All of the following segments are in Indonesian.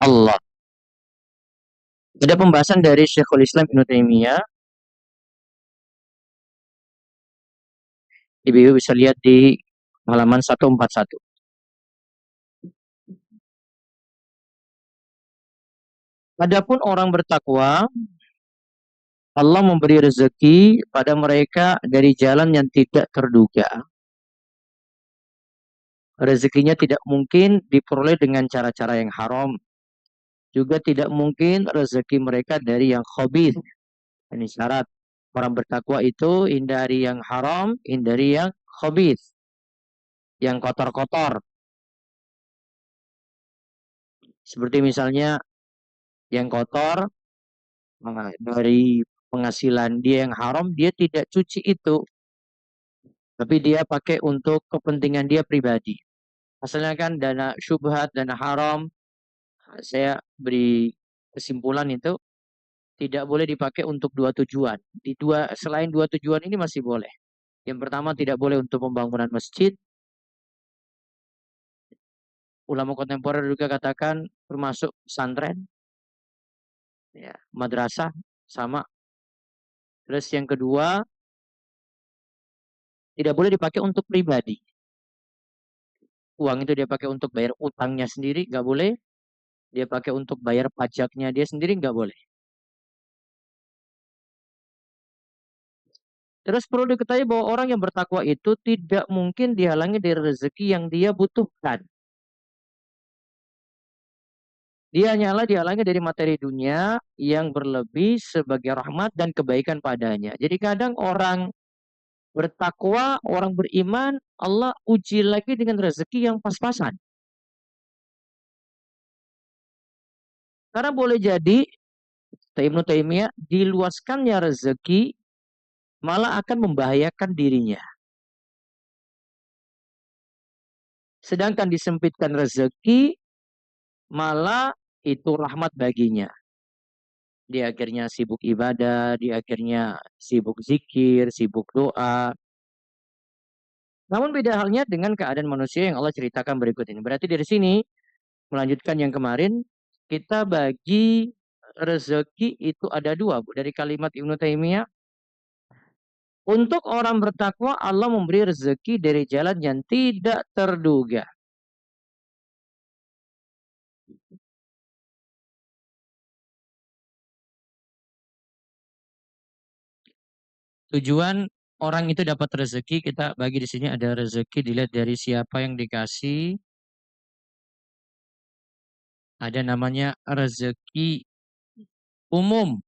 Allah. Ada pembahasan dari Syekhul Islam Ibnu Taimiyah. Ibu bisa lihat di halaman 141. Adapun orang bertakwa, Allah memberi rezeki pada mereka dari jalan yang tidak terduga. Rezekinya tidak mungkin diperoleh dengan cara-cara yang haram. Juga tidak mungkin rezeki mereka dari yang khabith. Ini syarat. Orang bertakwa itu hindari yang haram, hindari yang khabith, yang kotor-kotor. Seperti misalnya yang kotor dari penghasilan dia yang haram, dia tidak cuci itu, tapi dia pakai untuk kepentingan dia pribadi. Asalnya kan dana syubhat, dana haram, saya beri kesimpulan itu tidak boleh dipakai untuk dua tujuan. Selain dua tujuan ini masih boleh. Yang pertama tidak boleh untuk pembangunan masjid. Ulama kontemporer juga katakan termasuk pesantren, ya, madrasah sama. Terus yang kedua tidak boleh dipakai untuk pribadi. Uang itu dia pakai untuk bayar utangnya sendiri, nggak boleh. Dia pakai untuk bayar pajaknya dia sendiri, nggak boleh. Terus perlu diketahui bahwa orang yang bertakwa itu tidak mungkin dihalangi dari rezeki yang dia butuhkan. Dia hanyalah dihalangi dari materi dunia yang berlebih sebagai rahmat dan kebaikan padanya. Jadi kadang orang bertakwa, orang beriman, Allah uji lagi dengan rezeki yang pas-pasan. Karena boleh jadi, Ibnu Taimiyah, diluaskannya rezeki malah akan membahayakan dirinya. Sedangkan disempitkan rezeki malah itu rahmat baginya. Dia akhirnya sibuk ibadah, dia akhirnya sibuk zikir, sibuk doa. Namun beda halnya dengan keadaan manusia yang Allah ceritakan berikut ini. Berarti dari sini, melanjutkan yang kemarin, kita bagi rezeki itu ada dua, Bu. Dari kalimat Ibnu Taimiyah, untuk orang bertakwa, Allah memberi rezeki dari jalan yang tidak terduga. Tujuan orang itu dapat rezeki, kita bagi di sini ada rezeki dilihat dari siapa yang dikasih. Ada namanya rezeki umum.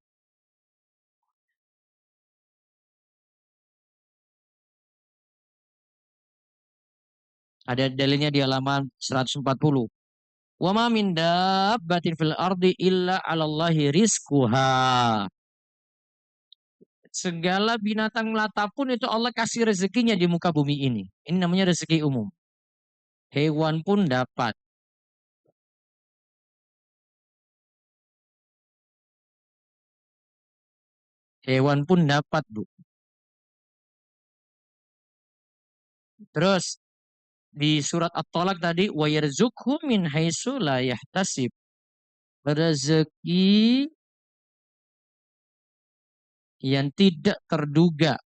Ada dalilnya di halaman 140. Wa ma min dabbatin fil ardi illa 'alallahi rizquha. Segala binatang melata pun itu Allah kasih rezekinya di muka bumi ini. Ini namanya rezeki umum. Hewan pun dapat. Hewan pun dapat, Bu. Terus di surat At-Tolak tadi wa yarzuqhu min haitsu la yahtasib. Rezeki yang tidak terduga.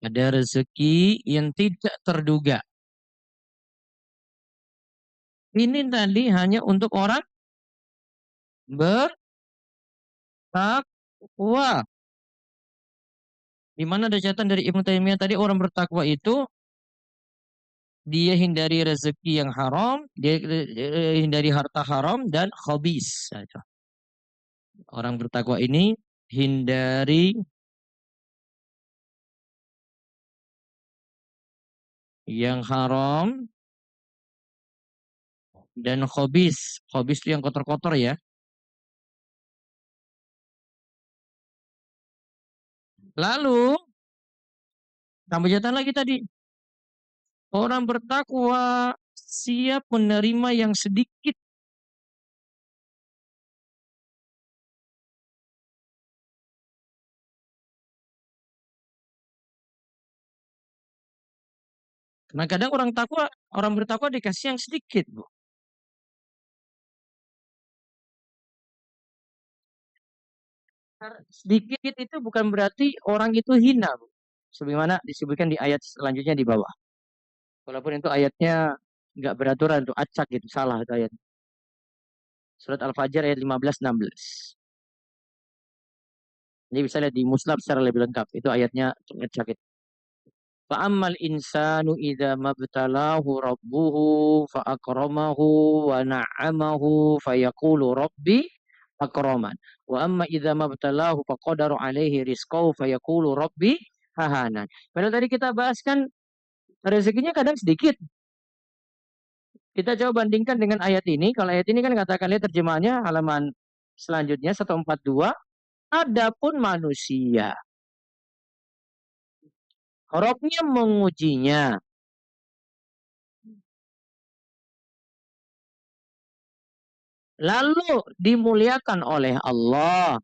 Ada rezeki yang tidak terduga. Ini tadi hanya untuk orang bertakwa. Di mana ada catatan dari Ibnu Taimiyah tadi orang bertakwa itu dia hindari rezeki yang haram, dia hindari harta haram dan khabis. Orang bertakwa ini hindari yang haram dan khabis. Khabis itu yang kotor-kotor ya. Lalu tambah catatan lagi tadi. Orang bertakwa siap menerima yang sedikit. Nah kadang orang bertakwa dikasih yang sedikit, Bu. Sedikit itu bukan berarti orang itu hina, Bu. Sebagaimana disebutkan di ayat selanjutnya di bawah. Walaupun itu ayatnya nggak beraturan, itu acak gitu, salah itu ayat. Surat Al-Fajr ayat 15-16. Jadi bisa lihat di Muslim secara lebih lengkap. Itu ayatnya acak itu. Fa'ammal insanu idza mabtalahu rabbuhu fa'akramahu wa na'amahu fayaqulu rabbi akraman. Wa amma idza mabtalahu faqadara alaihi rizqahu fayaqulu rabbi hahanan. Padahal tadi kita bahas kan rezekinya kadang sedikit. Kita coba bandingkan dengan ayat ini. Kalau ayat ini kan katakan lihat terjemahannya halaman selanjutnya 142. Adapun manusia, Robnya mengujinya, lalu dimuliakan oleh Allah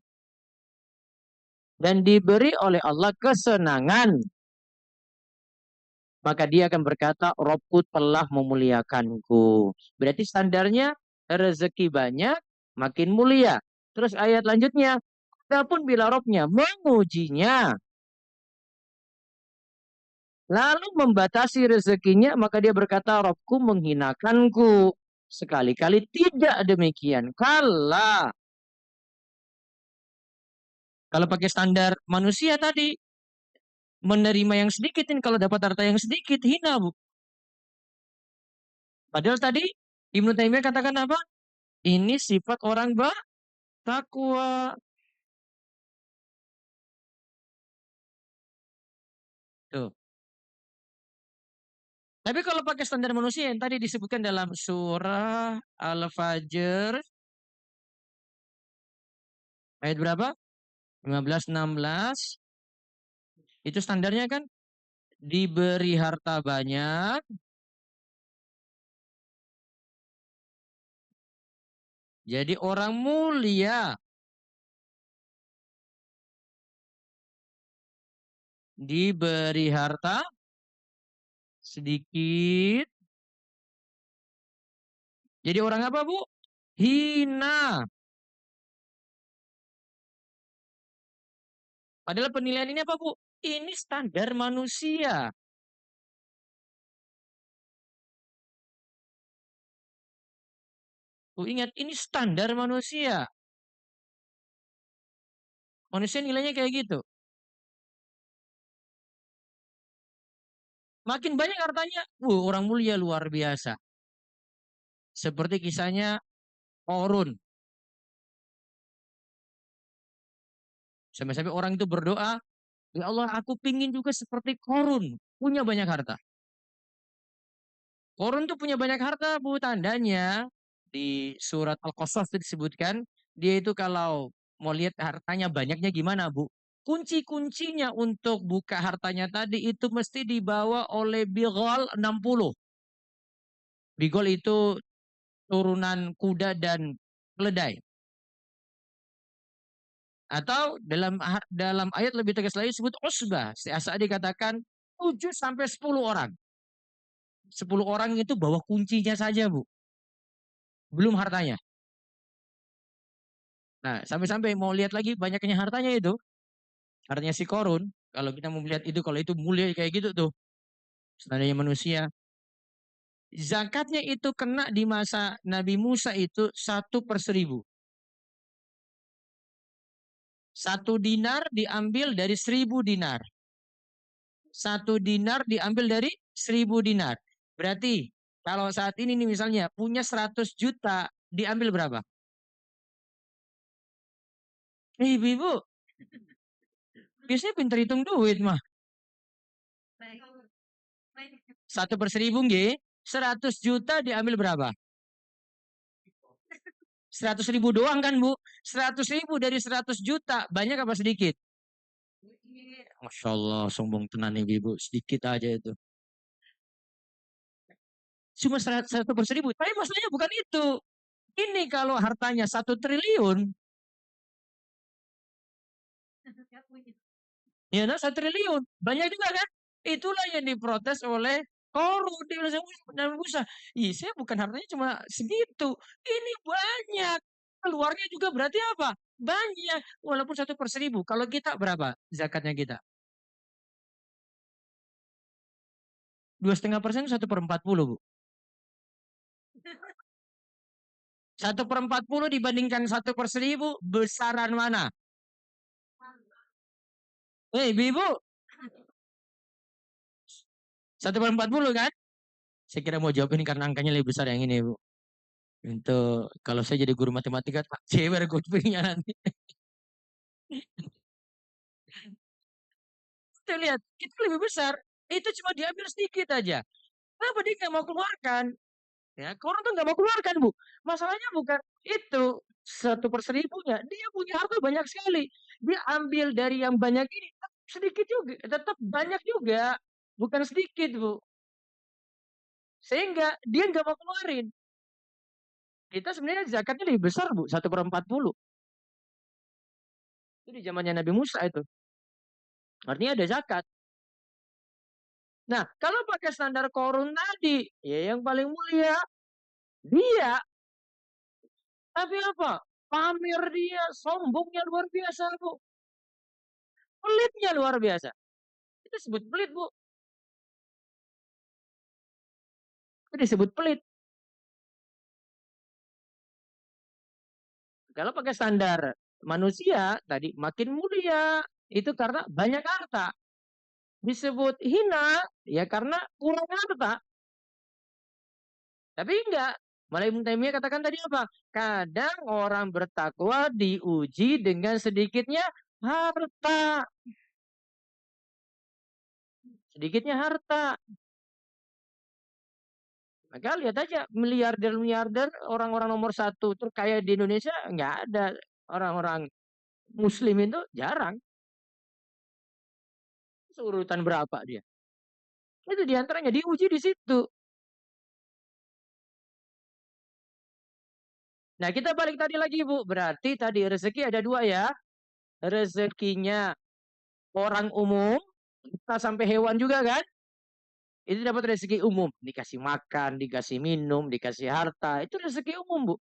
dan diberi oleh Allah kesenangan, maka dia akan berkata, Robku telah memuliakanku. Berarti standarnya rezeki banyak, makin mulia. Terus ayat lanjutnya, adapun bila Robnya mengujinya, lalu membatasi rezekinya, maka dia berkata, Robku menghinakanku. Sekali-kali tidak demikian. Kalau pakai standar manusia tadi, menerima yang sedikit ini kalau dapat harta yang sedikit hina, Bu. Padahal tadi Ibnu Taimiyah katakan apa? Ini sifat orang bertakwa. Tuh. Tapi kalau pakai standar manusia yang tadi disebutkan dalam surah Al-Fajr ayat berapa? 15-16 itu standarnya kan diberi harta banyak, jadi orang mulia, diberi harta sedikit, jadi orang apa, Bu? Hina. Padahal penilaian ini apa, Bu? Ini standar manusia. Bu, ingat, ini standar manusia. Manusia nilainya kayak gitu. Makin banyak hartanya, orang mulia luar biasa. Seperti kisahnya Korun. Sampai-sampai orang itu berdoa, ya Allah, aku pingin juga seperti Korun. Punya banyak harta. Korun tuh punya banyak harta, Bu. Tandanya di surat Al-Qasas itu disebutkan, dia itu kalau mau lihat hartanya banyaknya gimana, Bu? Kunci-kuncinya untuk buka hartanya tadi itu mesti dibawa oleh Bighal 60. Bighal itu turunan kuda dan keledai. Atau dalam ayat lebih tegas lagi disebut usbah. Saat dikatakan 7 sampai 10 orang. 10 orang itu bawa kuncinya saja, Bu. Belum hartanya. Nah, sampai-sampai mau lihat lagi banyaknya hartanya itu. Hartanya si Korun. Kalau kita mau lihat itu, kalau itu mulia kayak gitu tuh. Standarnya manusia. Zakatnya itu kena di masa Nabi Musa itu 1/1000. 1 dinar diambil dari 1000 dinar. 1 dinar diambil dari 1000 dinar. Berarti kalau saat ini nih misalnya punya 100 juta diambil berapa? Ibu-ibu biasanya pinter hitung duit mah. 1/1000 nggih. 100 juta diambil berapa? 100.000 doang kan, Bu? 100.000 dari 100 juta. Banyak apa sedikit? Masya Allah, sombong tenan ibu-ibu. Sedikit aja itu. Cuma 100 per 1000. Tapi masalahnya bukan itu. Ini kalau hartanya 1 triliun. Ya, nah, 1 triliun. Banyak juga kan? Itulah yang diprotes oleh Korun di Nabi Musa. Ih, saya bukan hartanya cuma segitu. Ini banyak. Keluarnya juga berarti apa? Banyak. Walaupun 1/1000. Kalau kita berapa zakatnya kita? 2,5%, 1/40, Bu. 1/40 dibandingkan 1/1000, besaran mana? Ibu, 1/40 kan? Saya kira mau jawab ini karena angkanya lebih besar yang ini, Bu. Untuk kalau saya jadi guru matematika, tak cewer kupingnya nanti. Kita lihat, itu lebih besar. Itu cuma diambil sedikit aja. Kenapa dia nggak mau keluarkan? Ya, orang tuh nggak mau keluarkan, Bu. Masalahnya bukan itu 1/1000-nya. Dia punya harta banyak sekali. Dia ambil dari yang banyak ini tetap sedikit juga, tetap banyak juga. Bukan sedikit, Bu. Sehingga dia nggak mau keluarin. Kita sebenarnya zakatnya lebih besar, Bu, 1/40. Itu di zamannya Nabi Musa itu. Artinya ada zakat. Nah, kalau pakai standar korun tadi, ya yang paling mulia dia. Tapi apa? Pamer dia, sombongnya luar biasa, Bu. Pelitnya luar biasa. Itu disebut pelit, Bu. Itu disebut pelit. Kalau pakai standar manusia tadi makin mulia. Itu karena banyak harta. Disebut hina ya karena kurang harta. Tapi enggak. Malah Ibnu Taimiyah katakan tadi apa? Kadang orang bertakwa diuji dengan sedikitnya harta. Sedikitnya harta. Maka lihat aja miliarder-miliarder orang-orang nomor satu terkaya di Indonesia nggak ada orang-orang Muslim itu jarang. Seurutan berapa dia? Itu diantaranya diuji di situ. Nah kita balik tadi lagi Bu. Berarti tadi rezeki ada dua ya. Rezekinya orang umum, kita sampai hewan juga kan? Itu dapat rezeki umum. Dikasih makan, dikasih minum, dikasih harta. Itu rezeki umum Bu.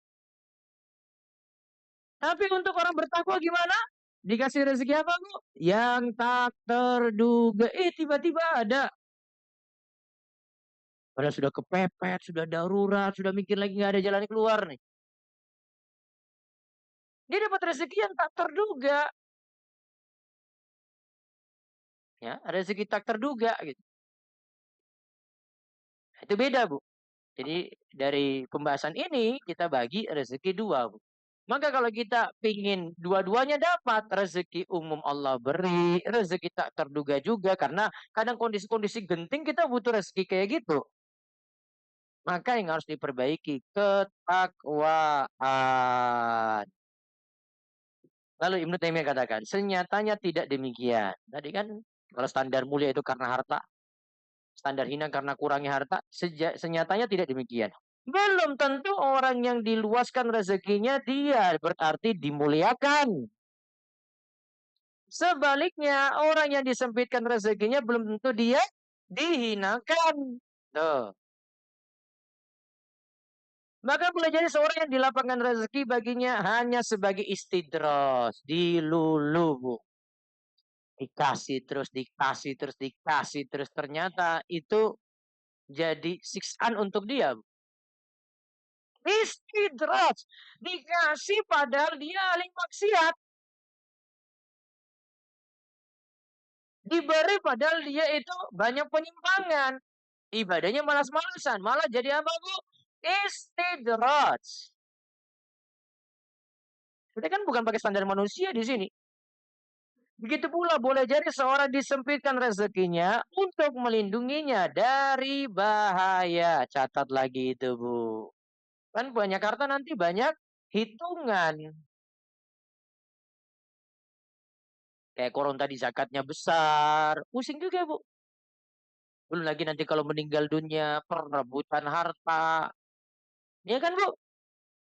Tapi untuk orang bertakwa gimana? Dikasih rezeki apa Bu? Yang tak terduga. Tiba-tiba ada. Padahal sudah kepepet, sudah darurat, sudah mikir lagi nggak ada jalan keluar nih. Dia dapat rezeki yang tak terduga. Ya, rezeki tak terduga gitu. Itu beda, Bu. Jadi dari pembahasan ini kita bagi rezeki dua, Bu. Maka kalau kita pingin dua-duanya dapat, rezeki umum Allah beri, rezeki tak terduga juga karena kadang kondisi-kondisi genting kita butuh rezeki kayak gitu. Maka yang harus diperbaiki ketakwaan. Lalu Ibnu Taimiyah katakan, senyatanya tidak demikian. Tadi kan kalau standar mulia itu karena harta, standar hina karena kurangnya harta, senyatanya tidak demikian. Belum tentu orang yang diluaskan rezekinya dia berarti dimuliakan. Sebaliknya, orang yang disempitkan rezekinya belum tentu dia dihinakan. Tuh. Maka boleh jadi seorang yang dilapangkan rezeki baginya hanya sebagai istidros, dilulu, Bu. Dikasih terus, dikasih terus, dikasih terus. Ternyata itu jadi siksaan untuk dia. Istidrat. Dikasih padahal dia ahli maksiat. Diberi padahal dia itu banyak penyimpangan. Ibadahnya malas-malasan. Malah jadi apa, Bu? Istidrat. Kita kan bukan pakai standar manusia di sini. Begitu pula boleh jadi seorang disempitkan rezekinya untuk melindunginya dari bahaya. Catat lagi itu, Bu. Kan banyak harta nanti banyak hitungan. Kayak koron tadi zakatnya besar. Pusing juga, Bu. Belum lagi nanti kalau meninggal dunia, perebutan harta. Ya kan, Bu?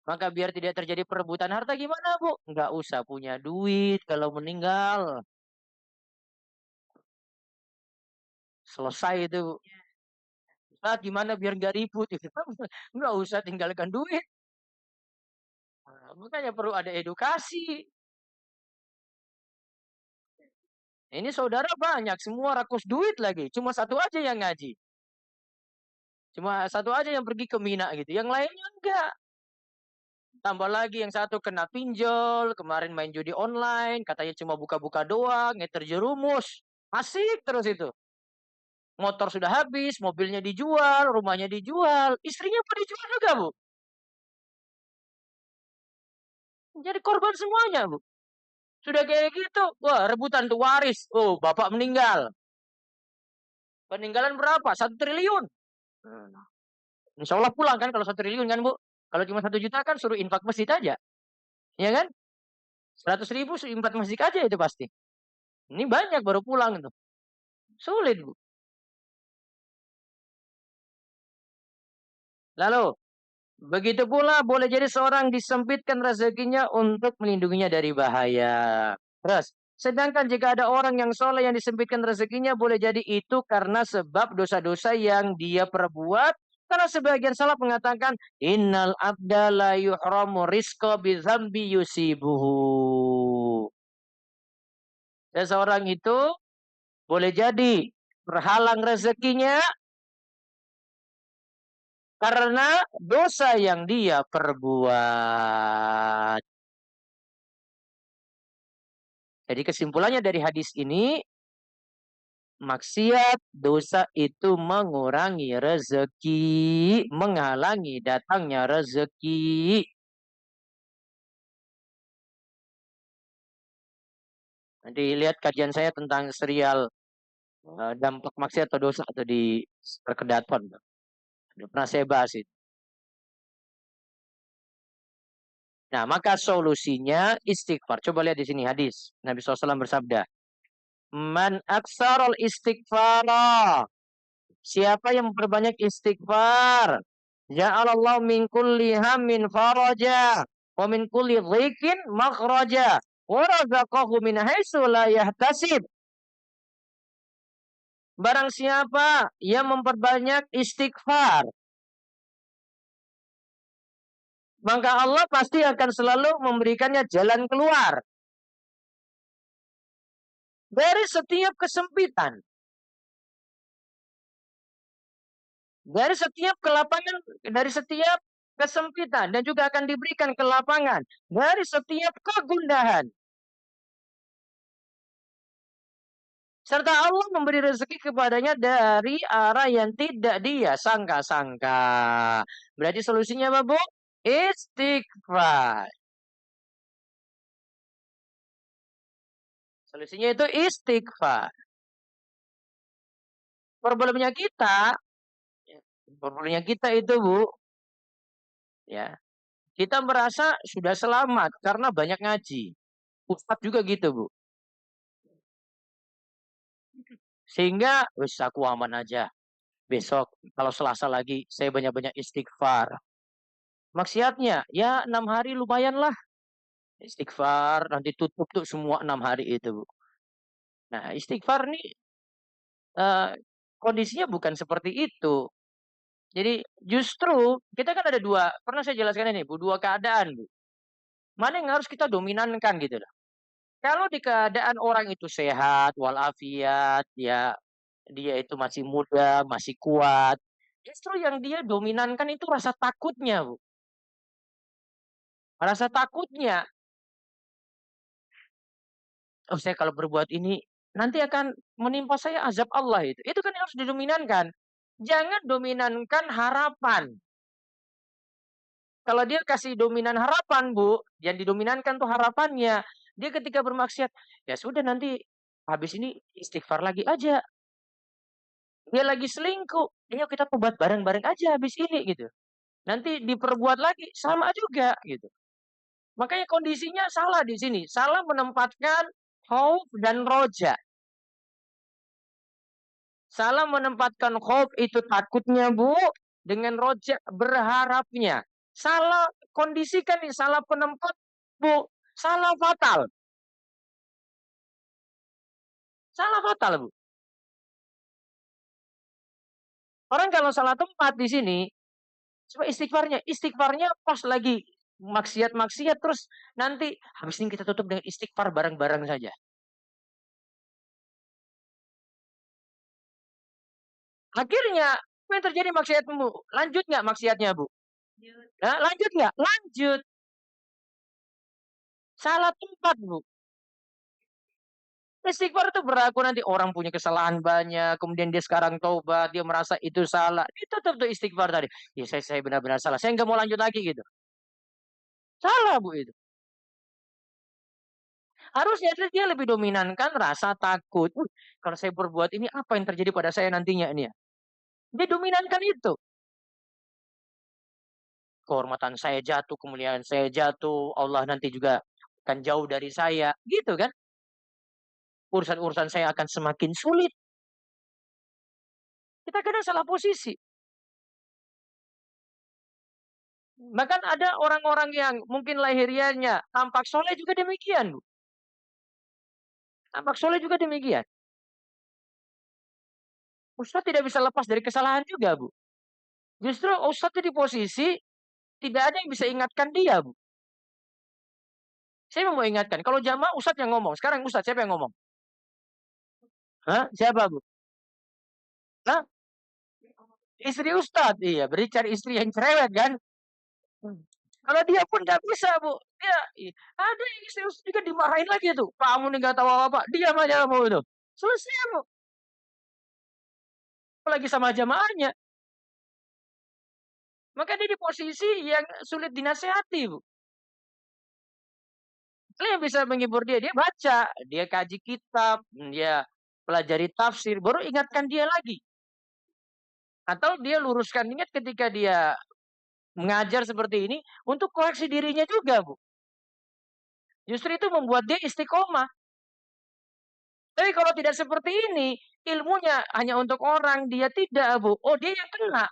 Maka biar tidak terjadi perebutan harta gimana, Bu? Nggak usah punya duit kalau meninggal. Selesai itu, Bu. Nah, gimana biar nggak ribut? Nggak usah tinggalkan duit. Nah, makanya perlu ada edukasi. Ini saudara banyak, semua rakus duit lagi. Cuma satu aja yang ngaji. Cuma satu aja yang pergi ke Mina gitu. Yang lainnya enggak. Tambah lagi yang satu kena pinjol, kemarin main judi online, katanya cuma buka-buka doang, terjerumus. Asik terus itu. Motor sudah habis, mobilnya dijual, rumahnya dijual, istrinya pun dijual juga, Bu. Jadi korban semuanya, Bu. Sudah kayak gitu, wah rebutan tuh waris. Oh, bapak meninggal. Peninggalan berapa? 1 triliun. Insya Allah pulang kan kalau 1 triliun kan, Bu. Kalau cuma 1 juta kan suruh infak masjid aja. Ya kan? 100 ribu infak masjid aja itu pasti. Ini banyak baru pulang itu. Sulit, Bu. Lalu, begitu pula boleh jadi seorang disempitkan rezekinya untuk melindunginya dari bahaya. Terus, sedangkan jika ada orang yang soleh yang disempitkan rezekinya, boleh jadi itu karena sebab dosa-dosa yang dia perbuat. Karena sebagian salaf mengatakan, Innal abda la yuhramu rizqa bizambi yusibuhu. Seseorang itu boleh jadi terhalang rezekinya karena dosa yang dia perbuat. Jadi kesimpulannya dari hadis ini, maksiat, dosa itu mengurangi rezeki, menghalangi datangnya rezeki. Nanti lihat kajian saya tentang serial dampak maksiat atau dosa atau di perkedaton. Pernah saya bahas itu. Nah, maka solusinya istighfar. Coba lihat di sini hadis. Nabi SAW bersabda, Man aksarul istighfara. Siapa yang memperbanyak istighfar? Ja'alallahu min kulli hammin faraja. Wa min kulli dhikin makhraja. Wa razaqahu min haitsu la yahtasib. Barang siapa yang memperbanyak istighfar, maka Allah pasti akan selalu memberikannya jalan keluar dari setiap kesempitan, dari setiap kelapangan, dari setiap kesempitan, dan juga akan diberikan kelapangan dari setiap kegundahan. Serta Allah memberi rezeki kepadanya dari arah yang tidak dia sangka-sangka. Berarti solusinya apa, Bu? Istighfar. Solusinya itu istighfar. Problemnya kita, problemnya kita itu, Bu, ya, kita merasa sudah selamat karena banyak ngaji. Ustadz juga gitu, Bu. Sehingga, wis aku aman aja. Besok, kalau Selasa lagi, saya banyak-banyak istighfar. Maksiatnya, ya 6 hari lumayan lah. Istighfar, nanti tutup tuh semua 6 hari itu, Bu. Nah, istighfar nih, eh, kondisinya bukan seperti itu. Jadi, justru, kita kan ada dua, pernah saya jelaskan ini, Bu, dua keadaan, Bu. Mana yang harus kita dominankan gitu loh. Kalau di keadaan orang itu sehat, walafiat, ya, dia itu masih muda, masih kuat. Justru yang dia dominankan itu rasa takutnya, Bu. Rasa takutnya. Oh, saya kalau berbuat ini nanti akan menimpa saya azab Allah itu. Itu kan yang harus didominankan. Jangan dominankan harapan. Kalau dia kasih dominan harapan, Bu, yang didominankan tuh harapannya. Dia ketika bermaksiat, ya sudah nanti habis ini istighfar lagi aja. Dia lagi selingkuh, ayo kita tobat bareng-bareng aja habis ini gitu. Nanti diperbuat lagi sama juga gitu. Makanya kondisinya salah di sini. Salah menempatkan khauf dan roja. Salah menempatkan khauf itu takutnya, Bu, dengan roja berharapnya. Salah kondisikan nih, salah penempat, Bu. Salah fatal. Salah fatal, Bu. Orang kalau salah tempat di sini, coba istighfarnya pas lagi maksiat-maksiat terus nanti habis ini kita tutup dengan istighfar bareng-bareng saja. Akhirnya apa yang terjadi maksiatmu? Lanjut nggak maksiatnya, Bu? Nah, lanjut nggak? Lanjut. Salah tempat, Bu. Istighfar itu berlaku nanti orang punya kesalahan banyak, kemudian dia sekarang taubat, dia merasa itu salah. Ditutup tuh istighfar tadi. Ya saya benar-benar salah. Saya nggak mau lanjut lagi gitu. Salah, Bu itu. Harusnya dia lebih dominankan rasa takut. Kalau saya berbuat ini apa yang terjadi pada saya nantinya ini ya? Dia dominankan itu. Kehormatan saya jatuh, kemuliaan saya jatuh, Allah nanti juga akan jauh dari saya. Gitu kan? Urusan-urusan saya akan semakin sulit. Kita kadang salah posisi. Bahkan ada orang-orang yang mungkin lahirianya tampak soleh juga demikian, Bu. Tampak soleh juga demikian. Ustadz tidak bisa lepas dari kesalahan juga, Bu. Justru Ustadz di posisi tidak ada yang bisa ingatkan dia, Bu. Saya mau ingatkan, kalau jamaah Ustadz yang ngomong. Sekarang Ustadz siapa yang ngomong? Hah? Siapa, Bu? Hah? Istri Ustadz. Iya, berarti cari istri yang cerewet kan? Hmm. Kalau dia pun nggak bisa, Bu. Dia ada yang istri Ustadz juga dimarahin lagi tuh. Kamu nih nggak tahu apa-apa. Diam aja kamu itu. Selesai, Bu. Apalagi sama jamaahnya. Maka dia di posisi yang sulit dinasehati, Bu. Yang bisa menghibur dia, dia baca, dia kaji kitab, dia pelajari tafsir, baru ingatkan dia lagi. Atau dia luruskan niat ketika dia mengajar seperti ini untuk koreksi dirinya juga, Bu. Justru itu membuat dia istiqomah. Tapi kalau tidak seperti ini, ilmunya hanya untuk orang, dia tidak, Bu. Oh, dia yang kena.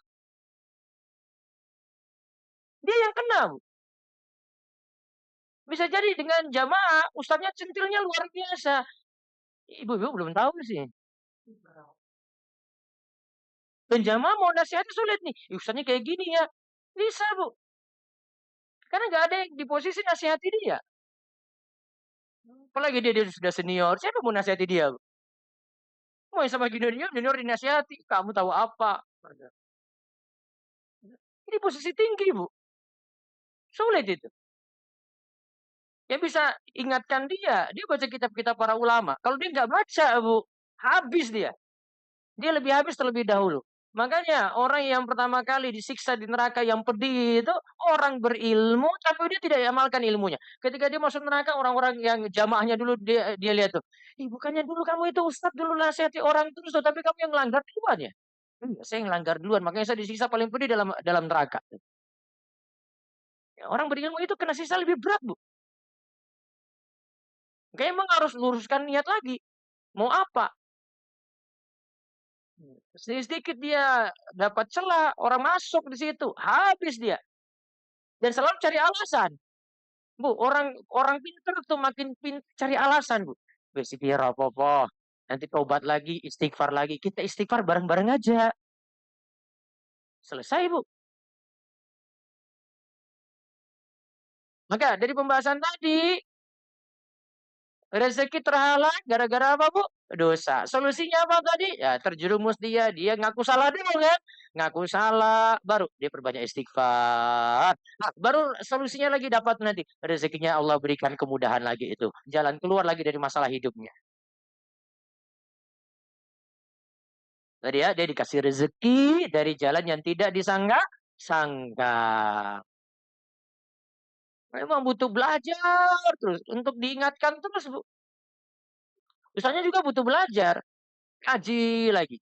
Dia yang kena, Bu. Bisa jadi dengan jamaah, ustadznya centilnya luar biasa. Ibu-ibu belum tahu sih. Dan jamaah mau nasihatnya sulit nih. Ustadznya kayak gini ya. Bisa, Bu. Karena nggak ada yang di posisi nasihati dia. Apalagi dia sudah senior. Siapa mau nasihati dia? Bu? Mau yang sama junior, junior dinasihati. Kamu tahu apa? Ini posisi tinggi, Bu. Sulit itu. Yang bisa ingatkan dia baca kitab-kitab para ulama. Kalau dia nggak baca, Bu, habis dia. Dia lebih habis terlebih dahulu. Makanya orang yang pertama kali disiksa di neraka yang pedih itu orang berilmu tapi dia tidak amalkan ilmunya. Ketika dia masuk neraka orang-orang yang jamaahnya dulu dia lihat tuh. Ih, bukannya dulu kamu itu ustaz dulu nasihati orang terus tuh, tapi kamu yang melanggar duluan ya. Iya, saya yang langgar duluan, makanya saya disiksa paling pedih dalam dalam neraka. Ya, orang berilmu itu kena siksa lebih berat, Bu. Kayak emang harus luruskan niat lagi. Mau apa? Sedikit-sedikit dia dapat celah, orang masuk di situ, habis dia. Dan selalu cari alasan. Bu, orang orang pinter tuh makin cari alasan, Bu. Berpikir apa-apa. Nanti tobat lagi, istighfar lagi. Kita istighfar bareng-bareng aja. Selesai, Bu. Maka dari pembahasan tadi, rezeki terhalang gara-gara apa, Bu? Dosa. Solusinya apa tadi? Ya terjerumus dia ngaku salah dulu kan? Ngaku salah, baru dia perbanyak istighfar. Nah, baru solusinya lagi dapat nanti. Rezekinya Allah berikan kemudahan lagi itu. Jalan keluar lagi dari masalah hidupnya. Tadi ya, dia dikasih rezeki dari jalan yang tidak disangka-sangka. Memang butuh belajar terus untuk diingatkan terus, Bu. Misalnya juga butuh belajar, kaji lagi,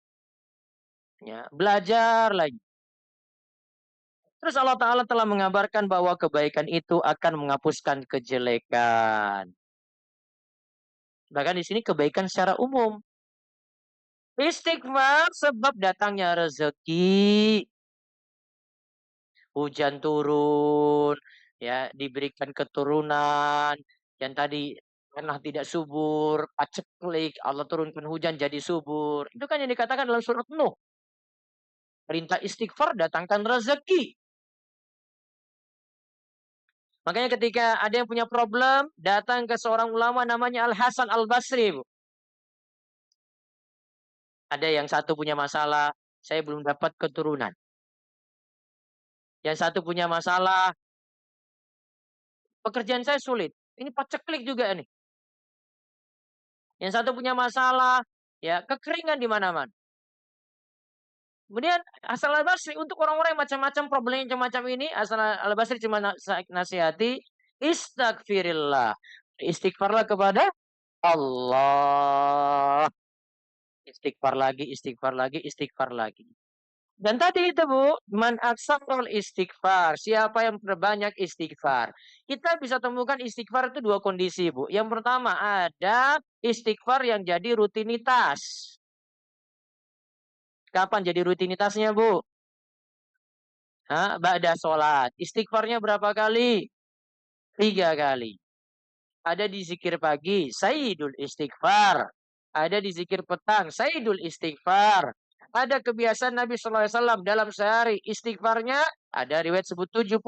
ya, belajar lagi. Terus Allah Ta'ala telah mengabarkan bahwa kebaikan itu akan menghapuskan kejelekan. Bahkan di sini kebaikan secara umum. Istighfar sebab datangnya rezeki, hujan turun, ya, diberikan keturunan, yang tadi tanah tidak subur, paceklik, Allah turunkan hujan jadi subur. Itu kan yang dikatakan dalam surat Nuh. Perintah istighfar, datangkan rezeki. Makanya ketika ada yang punya problem, datang ke seorang ulama namanya Al-Hasan Al-Basri, Bu. Ada yang satu punya masalah, saya belum dapat keturunan. Yang satu punya masalah, pekerjaan saya sulit. Ini paceklik juga nih. Yang satu punya masalah, ya kekeringan di mana-mana. Kemudian Hasan Al-Basri untuk orang-orang yang macam-macam problem yang macam-macam ini, Hasan Al-Basri cuma nasihati, istighfirillah. Istighfarlah kepada Allah. Istighfar lagi, istighfar lagi, istighfar lagi. Dan tadi itu Bu, man aksarul istighfar. Siapa yang perbanyak istighfar. Kita bisa temukan istighfar itu dua kondisi Bu. Yang pertama ada istighfar yang jadi rutinitas. Kapan jadi rutinitasnya Bu? Ba'da sholat. Istighfarnya berapa kali? 3 kali. Ada di zikir pagi, Sayyidul Istighfar. Ada di zikir petang, Sayyidul Istighfar. Ada kebiasaan Nabi SAW dalam sehari. Istighfarnya ada riwayat sebut 70.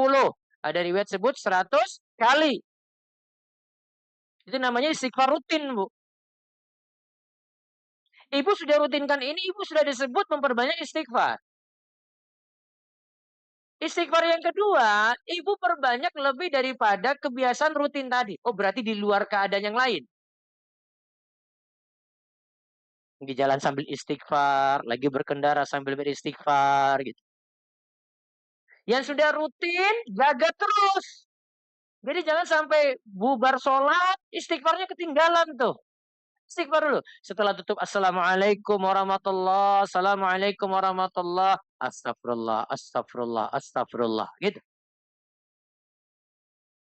Ada riwayat sebut 100 kali. Itu namanya istighfar rutin, Bu. Ibu sudah rutinkan ini, ibu sudah disebut memperbanyak istighfar. Istighfar yang kedua, ibu perbanyak lebih daripada kebiasaan rutin tadi. Oh, berarti di luar keadaan yang lain. Di jalan sambil istighfar, lagi berkendara sambil beristighfar gitu. Yang sudah rutin, jaga terus. Jadi jangan sampai bubar sholat, istighfarnya ketinggalan tuh. Istighfar dulu. Setelah tutup, Assalamualaikum warahmatullah, Assalamualaikum warahmatullah, Astagfirullah, Astagfirullah, Astagfirullah. Gitu.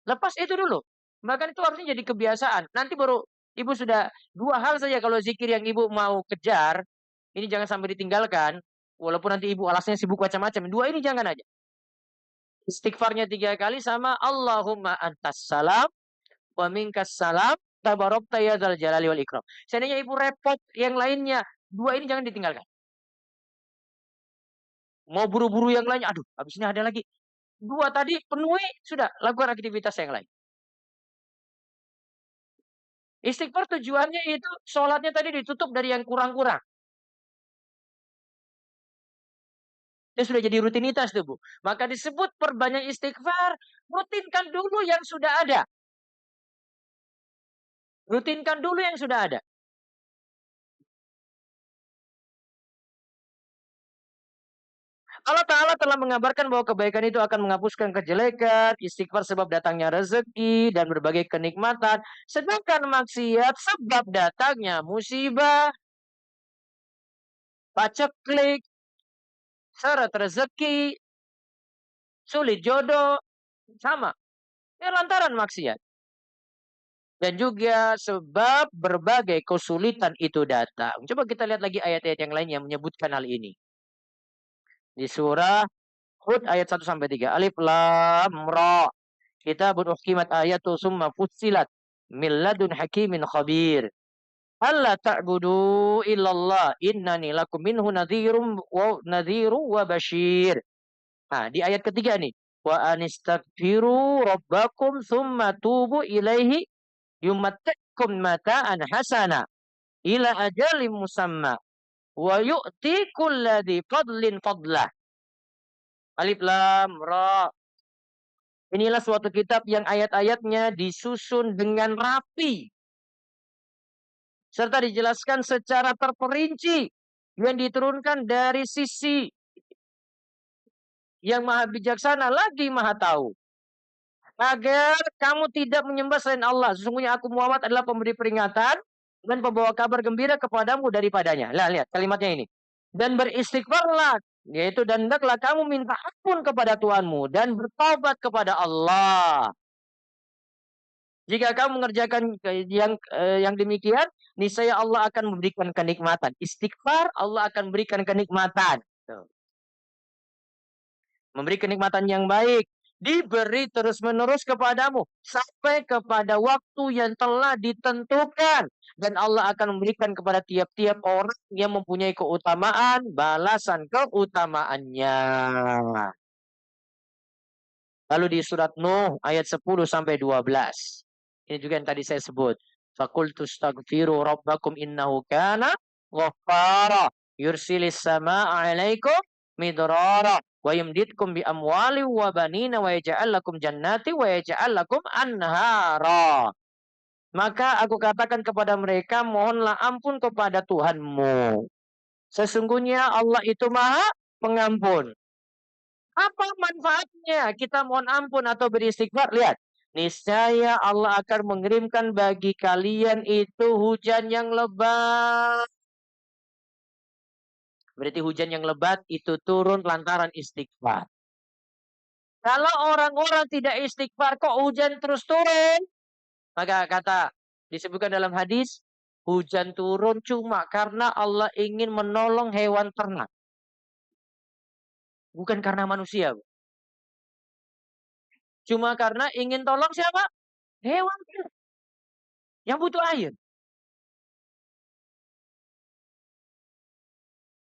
Lepas itu dulu. Bahkan itu harusnya jadi kebiasaan. Nanti baru ibu sudah dua hal saja kalau zikir yang ibu mau kejar. Ini jangan sampai ditinggalkan. Walaupun nanti ibu alasnya sibuk macam-macam. Dua ini jangan aja. Istighfarnya 3 kali sama Allahumma antas salam wa minkas salam tabarokta ya dzal jalali wal ikram. Seandainya ibu repot yang lainnya, dua ini jangan ditinggalkan. Mau buru-buru yang lainnya, aduh, habis ini ada lagi. Dua tadi penuhi, sudah lakukan aktivitas yang lain. Istighfar tujuannya itu sholatnya tadi ditutup dari yang kurang-kurang. Itu sudah jadi rutinitas tuh Bu. Maka disebut perbanyak istighfar, rutinkan dulu yang sudah ada. Rutinkan dulu yang sudah ada. Allah Ta'ala telah mengabarkan bahwa kebaikan itu akan menghapuskan kejelekan, istighfar sebab datangnya rezeki dan berbagai kenikmatan. Sedangkan maksiat sebab datangnya musibah, paceklik, syarat rezeki, sulit jodoh, sama. Ya lantaran maksiat. Dan juga sebab berbagai kesulitan itu datang. Coba kita lihat lagi ayat-ayat yang lain yang menyebutkan hal ini. Di surah Hud ayat 1-3. Alif lam ra. Kitabun uhkimat ayatu summa fussilat min ladun hakimin khabir. Alla ta'budu illallah innani lakum minhu nadhirum wa bashir. Nah, di ayat ketiga nih. Wa anistaghfiru rabbakum summa tubu ilaihi yumattikum mata'an hasana ila ajalim musamma wa yu'ti kulladhi fadlin fadlah. Alif lam ra. Inilah suatu kitab yang ayat-ayatnya disusun dengan rapi. Serta dijelaskan secara terperinci. Yang diturunkan dari sisi yang maha bijaksana lagi maha tahu. Agar kamu tidak menyembah selain Allah. Sesungguhnya aku Muhammad adalah pemberi peringatan dan pembawa kabar gembira kepadamu daripadanya. Lihat kalimatnya ini. Dan beristighfarlah. Yaitu dan hendaklah kamu minta ampun kepada Tuhanmu dan bertobat kepada Allah. Jika kamu mengerjakan yang demikian, niscaya Allah akan memberikan kenikmatan. Istighfar, Allah akan memberikan kenikmatan. Memberi kenikmatan yang baik. diberi terus-menerus kepadamu sampai kepada waktu yang telah ditentukan, dan Allah akan memberikan kepada tiap-tiap orang yang mempunyai keutamaan balasan keutamaannya. Lalu di surat Nuh ayat 10 sampai 12. Ini juga yang tadi saya sebut. Faqultu astaghfiru rabbakum innahu kana ghaffara yursilis samaa'a 'alaikum midrara wa yumditkum bi amwali wa banina wa yaj'al lakum jannati wa yaj'al lakum anhara. Maka aku katakan kepada mereka, mohonlah ampun kepada Tuhanmu. Sesungguhnya Allah itu Maha Pengampun. Apa manfaatnya kita mohon ampun atau beristighfar? Lihat. Niscaya Allah akan mengirimkan bagi kalian itu hujan yang lebat. Berarti hujan yang lebat itu turun lantaran istighfar. Kalau orang-orang tidak istighfar, kok hujan terus turun? Maka kata disebutkan dalam hadis, hujan turun cuma karena Allah ingin menolong hewan ternak. Bukan karena manusia. Cuma karena ingin tolong siapa? Hewan yang butuh air.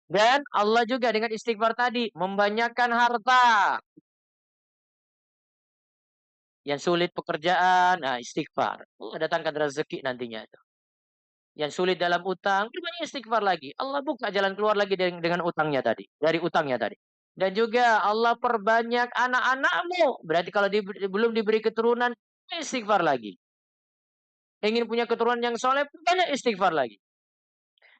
Dan Allah juga dengan istighfar tadi membanyakkan harta. Yang sulit pekerjaan, nah istighfar. Allah datangkan rezeki nantinya itu. Yang sulit dalam utang, banyak istighfar lagi. Allah buka jalan keluar lagi dengan utangnya tadi, dari utangnya tadi. Dan juga Allah perbanyak anak-anakmu. Berarti kalau belum diberi keturunan, istighfar lagi. Ingin punya keturunan yang soleh, banyak istighfar lagi.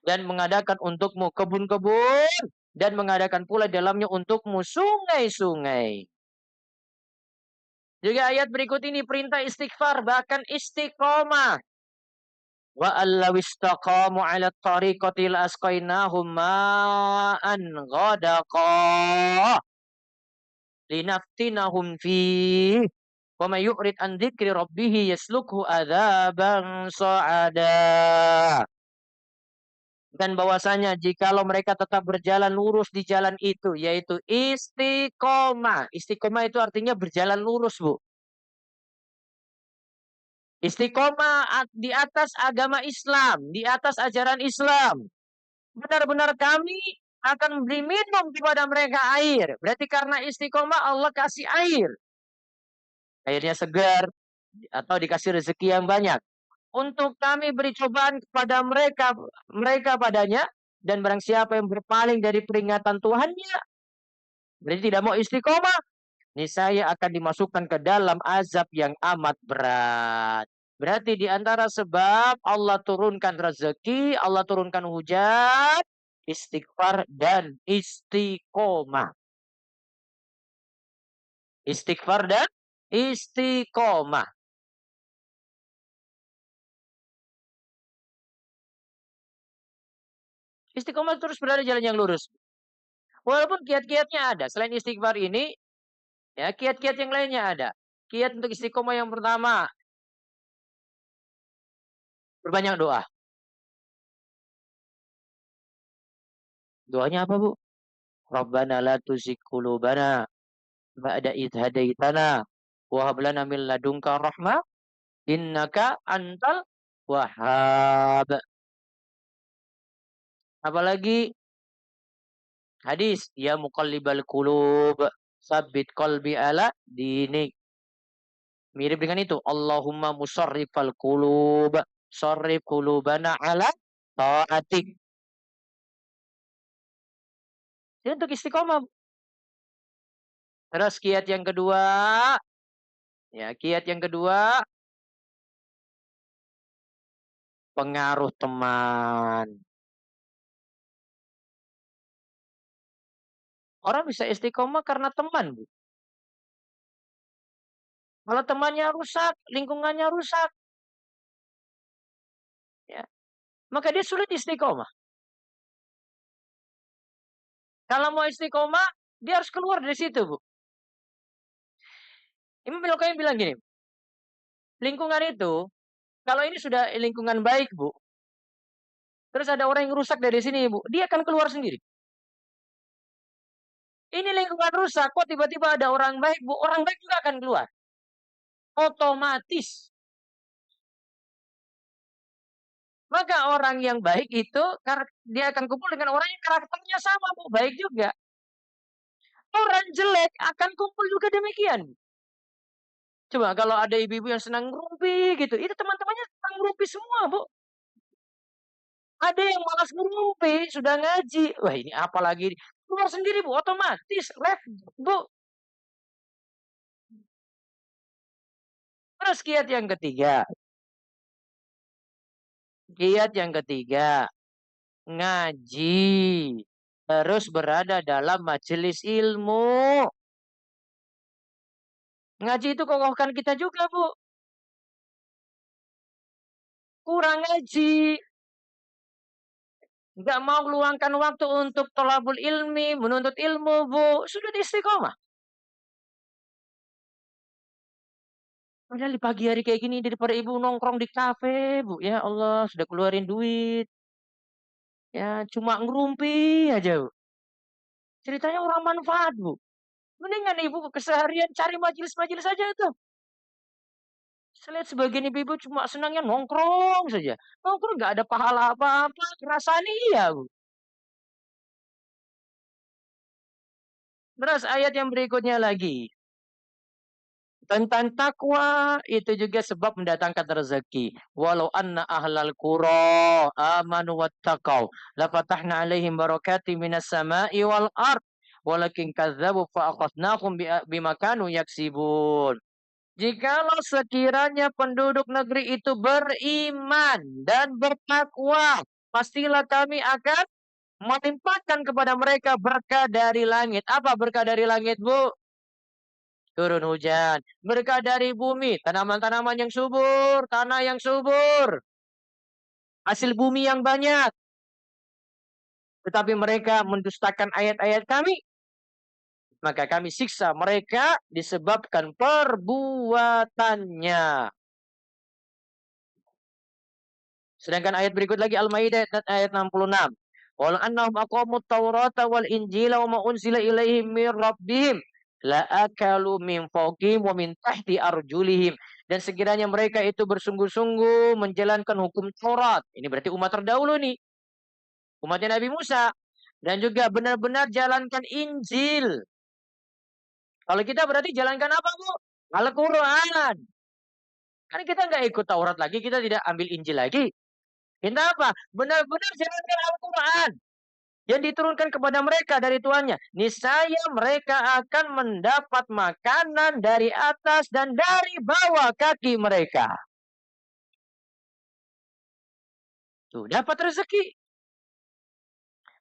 Dan mengadakan untukmu kebun-kebun, dan mengadakan pula dalamnya untukmu sungai-sungai. Juga ayat berikut ini perintah istighfar, bahkan istiqomah. Wa allaw istaqamu 'ala tariqati la asqainahum ma'an ghadaqa linaftinahum fi wa may yu'rid an dzikri rabbih yaslukhu adzaban sa'ada. Dan bahwasanya jikalau mereka tetap berjalan lurus di jalan itu, yaitu istiqomah. Istiqomah itu artinya berjalan lurus, Bu. Istiqomah di atas agama Islam, di atas ajaran Islam. Benar-benar kami akan beri minum kepada mereka air. Berarti karena istiqomah Allah kasih air. Airnya segar atau dikasih rezeki yang banyak. Untuk kami beri cobaan kepada mereka padanya, dan barang siapa yang berpaling dari peringatan Tuhannya, berarti tidak mau istiqomah, niscaya akan dimasukkan ke dalam azab yang amat berat. Berarti di antara sebab Allah turunkan rezeki, Allah turunkan hujan, istighfar dan istiqomah. Istighfar dan istiqomah. Istiqomah terus berada di jalan yang lurus. Walaupun kiat-kiatnya ada. Selain istighfar ini, ya kiat-kiat yang lainnya ada. Kiat untuk istiqomah yang pertama, berbanyak doa. Doanya apa, Bu? Rabbana la tuzigh qulubana ba'da idh hadaitana wa hab lana min ladunka rahmah innaka antal wahhab. Apalagi hadis, ya muqallibal qulub, sabbit qalbi ala dinik. Mirip dengan itu, Allahumma musarrifal qulub, sarrif qulubana ala ta'atik. Ini untuk istiqomah. Terus kiat yang kedua, ya kiat yang kedua, pengaruh teman. Orang bisa istiqomah karena teman, Bu. Kalau temannya rusak, lingkungannya rusak, ya, maka dia sulit istiqomah. Kalau mau istiqomah, dia harus keluar dari situ, Bu. Imam Al-Qayyim bilang gini, lingkungan itu, kalau ini sudah lingkungan baik, Bu, terus ada orang yang rusak dari sini, Bu, dia akan keluar sendiri. Ini lingkungan rusak, kok tiba-tiba ada orang baik, Bu? Orang baik juga akan keluar. Otomatis. Maka orang yang baik itu, dia akan kumpul dengan orang yang karakternya sama, Bu. Baik juga. Orang jelek akan kumpul juga demikian. Coba kalau ada ibu-ibu yang senang ngerumpi gitu, itu teman-temannya senang ngerumpi semua, Bu. Ada yang malas ngerumpi, sudah ngaji. Wah, ini apa lagi? Keluar sendiri, Bu, otomatis. Left, Bu. Terus kiat yang ketiga. Kiat yang ketiga. Ngaji. Terus berada dalam majelis ilmu. Ngaji itu kokohkan kita juga, Bu. Kurang ngaji. Nggak mau meluangkan waktu untuk tolabul ilmi, menuntut ilmu, Bu. Sudah di istiqomah. Padahal di pagi hari kayak gini daripada ibu nongkrong di kafe, Bu. Ya Allah, sudah keluarin duit. Ya, cuma ngerumpi aja, Bu. Ceritanya orang manfaat, Bu. Mendingan ibu keseharian cari majelis-majelis saja tuh. Saya lihat sebagian ibu-ibu cuma senangnya nongkrong saja. Nongkrong nggak ada pahala apa-apa. Rasanya iya, Bu. Terus ayat yang berikutnya lagi. Tentang takwa itu juga sebab mendatangkan rezeki. Walau anna ahlal qura amanu wattaqau lafatahna alaihim barakati minas sama'i wal ard walakin kadzabu fa akhadnahum bima kanu yaksibun. Jikalau sekiranya penduduk negeri itu beriman dan bertakwa, pastilah kami akan melimpahkan kepada mereka berkah dari langit. Apa berkah dari langit, Bu? Turun hujan. Berkah dari bumi. Tanaman-tanaman yang subur. Tanah yang subur. Hasil bumi yang banyak. Tetapi mereka mendustakan ayat-ayat kami. Maka kami siksa mereka disebabkan perbuatannya. Sedangkan ayat berikut lagi Al-Maidah ayat 66. Walau annahum aqamut Taurata wal Injila wa ma unzila ilaihim mir rabbihim la akalu min fawqihim wa min tahti arjulihim. Dan sekiranya mereka itu bersungguh-sungguh menjalankan hukum Taurat. Ini berarti umat terdahulu nih. Umatnya Nabi Musa. Dan juga benar-benar jalankan Injil. Kalau kita berarti jalankan apa, Bu? Al-Quran. Kan kita nggak ikut Taurat lagi, kita tidak ambil Injil lagi. Kita apa? Benar-benar jalankan Al-Quran yang diturunkan kepada mereka dari Tuhannya. Niscaya mereka akan mendapat makanan dari atas dan dari bawah kaki mereka. Tuh, dapat rezeki.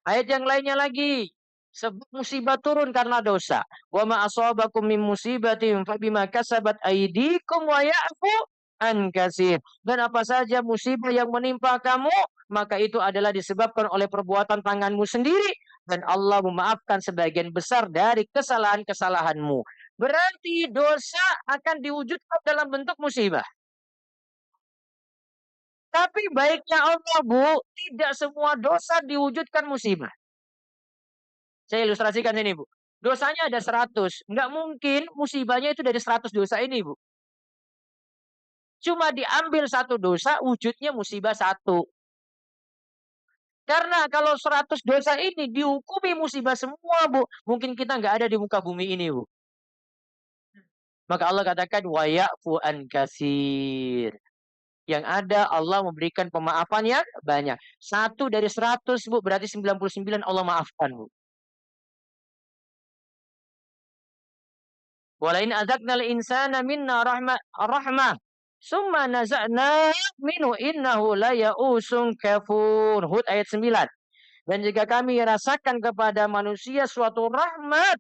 Ayat yang lainnya lagi. Sebab musibah turun karena dosa. Wa ma asabakum min musibatin fabima kasabat aydikum wa ya'fu an katsir. Dan apa saja musibah yang menimpa kamu, maka itu adalah disebabkan oleh perbuatan tanganmu sendiri dan Allah memaafkan sebagian besar dari kesalahan-kesalahanmu. Berarti dosa akan diwujudkan dalam bentuk musibah. Tapi baiknya Allah, Bu, tidak semua dosa diwujudkan musibah. Saya ilustrasikan ini, Bu. Dosanya ada 100. Nggak mungkin musibahnya itu dari 100 dosa ini, Bu. Cuma diambil satu dosa, wujudnya musibah satu. Karena kalau 100 dosa ini dihukumi musibah semua, Bu. Mungkin kita nggak ada di muka bumi ini, Bu. Maka Allah katakan, wa ya'fu an katsir. Yang ada Allah memberikan pemaafan yang banyak. 1 dari 100, Bu, berarti 99 Allah maafkan, Bu. Walain azaqnal insana minna rahmah summa naza'na minhu innahu la ya'usun kafur. Hud ayat 9. Dan jika kami rasakan kepada manusia suatu rahmat,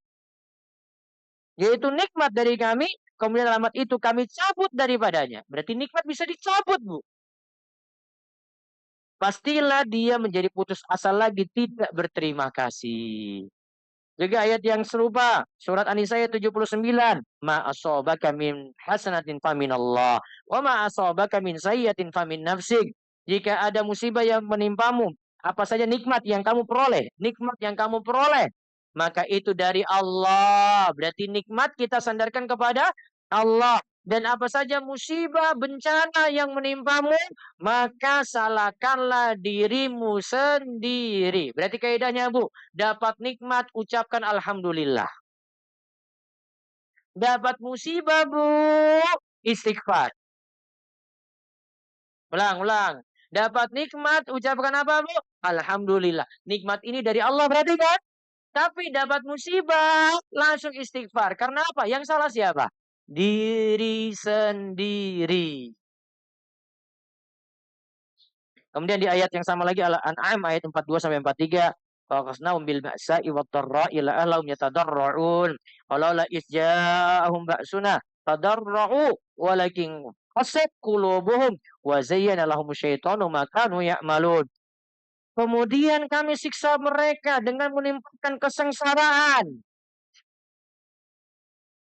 yaitu nikmat dari kami, kemudian rahmat itu kami cabut daripadanya. Berarti nikmat bisa dicabut, Bu. Pastilah dia menjadi putus asa lagi, tidak berterima kasih. Juga ayat yang serupa, surat An-Nisa ayat 79. Ma asabaka min hasanatin faminallah, wa ma asabaka min sayyi'atin famin nafsik. Jika ada musibah yang menimpamu, apa saja nikmat yang kamu peroleh, nikmat yang kamu peroleh, maka itu dari Allah. Berarti nikmat kita sandarkan kepada Allah. Dan apa saja musibah, bencana yang menimpamu, maka salahkanlah dirimu sendiri. Berarti kaidahnya, Bu, dapat nikmat, ucapkan alhamdulillah. Dapat musibah, Bu, istighfar. Ulang. Dapat nikmat, ucapkan apa, Bu? Alhamdulillah. Nikmat ini dari Allah berarti kan? Tapi dapat musibah, langsung istighfar. Karena apa? Yang salah siapa? Diri sendiri. Kemudian di ayat yang sama lagi, Al-An'am ayat 42 sampai 43. Faqasnahum bil ba'sa'i wad dharra'i la'allahum yatadarra'un. Walaula isja'ahum ba'suna tadarra'u walakin qasat qulubuhum wa zayyana lahum syaitanu ma kanu ya'malun. Kemudian kami siksa mereka dengan menimpakan kesengsaraan,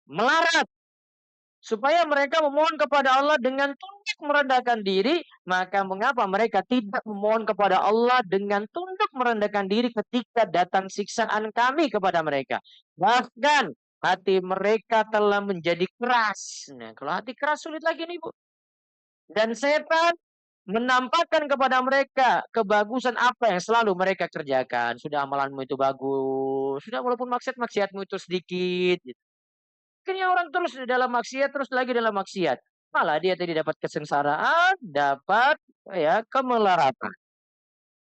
melarat, supaya mereka memohon kepada Allah dengan tunduk merendahkan diri. Maka mengapa mereka tidak memohon kepada Allah dengan tunduk merendahkan diri ketika datang siksaan kami kepada mereka? Bahkan hati mereka telah menjadi keras. Nah, kalau hati keras sulit lagi nih, Bu. Dan setan menampakkan kepada mereka kebagusan apa yang selalu mereka kerjakan. Sudah amalanmu itu bagus. Sudah walaupun maksiatmu itu sedikit. Gitu. Akhirnya orang terus dalam maksiat, terus lagi dalam maksiat. Malah dia tidak dapat kesengsaraan, dapat ya kemelaratan.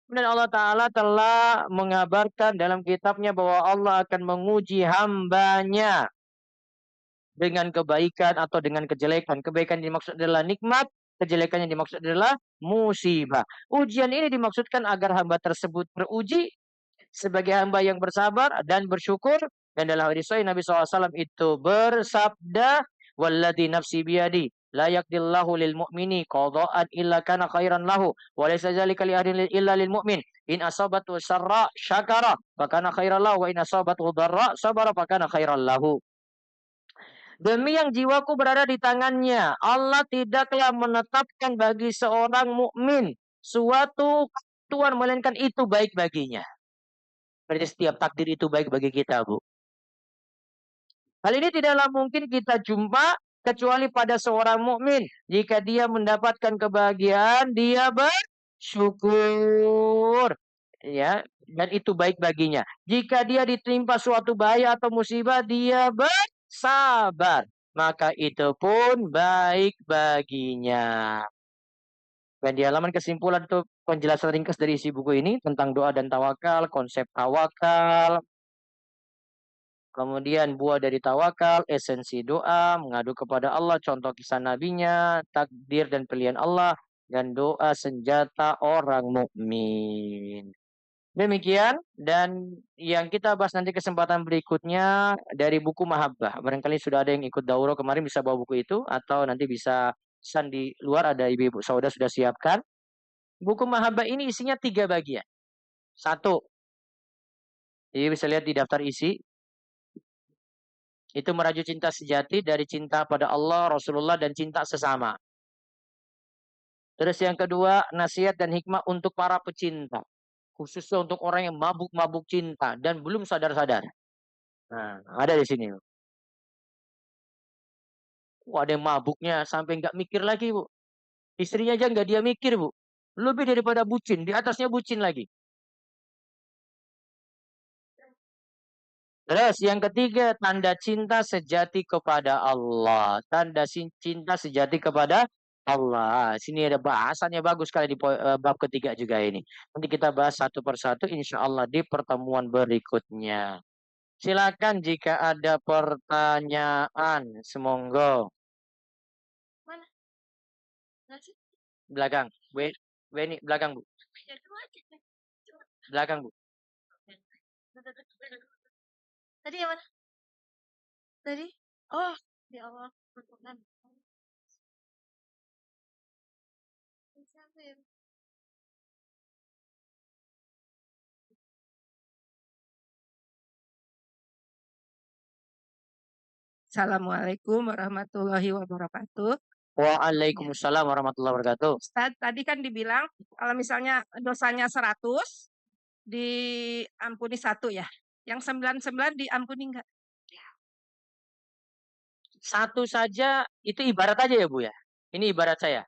Dan Allah Ta'ala telah mengabarkan dalam kitabnya bahwa Allah akan menguji hambanya dengan kebaikan atau dengan kejelekan. Kebaikan yang dimaksud adalah nikmat, kejelekan yang dimaksud adalah musibah. Ujian ini dimaksudkan agar hamba tersebut teruji sebagai hamba yang bersabar dan bersyukur. Dan dalam hadis sahih Nabi SAW itu bersabda, "Walladzi nafsi biyadi la yaqdillahu lil mu'mini qada'an illa kana khairan lahu wa laysa dzalika li ahadin illa lil mu'min in asabatu syarra syakara fa kana khairan lahu wa in asabatu dharra sabara fa kana khairan lahu." Demi yang jiwaku berada di tangannya, Allah tidaklah menetapkan bagi seorang mukmin suatu ketentuan melainkan itu baik baginya. Berarti setiap takdir itu baik bagi kita, Bu. Hal ini tidaklah mungkin kita jumpa kecuali pada seorang mukmin. Jika dia mendapatkan kebahagiaan, dia bersyukur. Ya, dan itu baik baginya. Jika dia ditimpa suatu bahaya atau musibah, dia bersabar. Maka itu pun baik baginya. Dan di halaman kesimpulan itu penjelasan ringkas dari isi buku ini tentang doa dan tawakal, konsep tawakal, kemudian buah dari tawakal, esensi doa, mengadu kepada Allah, contoh kisah nabinya, takdir dan pilihan Allah, dan doa senjata orang mukmin. Demikian, dan yang kita bahas nanti kesempatan berikutnya dari buku Mahabbah. Barangkali sudah ada yang ikut daurah kemarin bisa bawa buku itu, atau nanti bisa pesan di luar, ada ibu-ibu saudara sudah siapkan. Buku Mahabbah ini isinya 3 bagian. 1, jadi bisa lihat di daftar isi, itu merajuk cinta sejati dari cinta pada Allah, Rasulullah, dan cinta sesama. Terus yang kedua, nasihat dan hikmah untuk para pecinta. Khususnya untuk orang yang mabuk-mabuk cinta dan belum sadar-sadar. Nah, ada di sini. Ada yang mabuknya sampai nggak mikir lagi, Bu. Istrinya aja nggak dia mikir, Bu. Lebih daripada bucin, di atasnya bucin lagi. Terus yang ketiga, tanda cinta sejati kepada Allah. Tanda cinta sejati kepada Allah. Sini ada bahasannya bagus sekali di bab ketiga juga ini. Nanti kita bahas satu persatu insya Allah di pertemuan berikutnya. Silakan jika ada pertanyaan. Semoga. Mana? Belakang. Beni, belakang, Bu. Belakang, Bu. Tadi yang mana? Tadi? Oh, ya Allah. Assalamualaikum warahmatullahi wabarakatuh. Waalaikumsalam warahmatullahi wabarakatuh. Ustaz, tadi kan dibilang kalau misalnya dosanya 100, diampuni 1 ya. Yang 99 diampuni enggak? Satu saja itu ibarat aja ya Bu ya. Ini ibarat saya.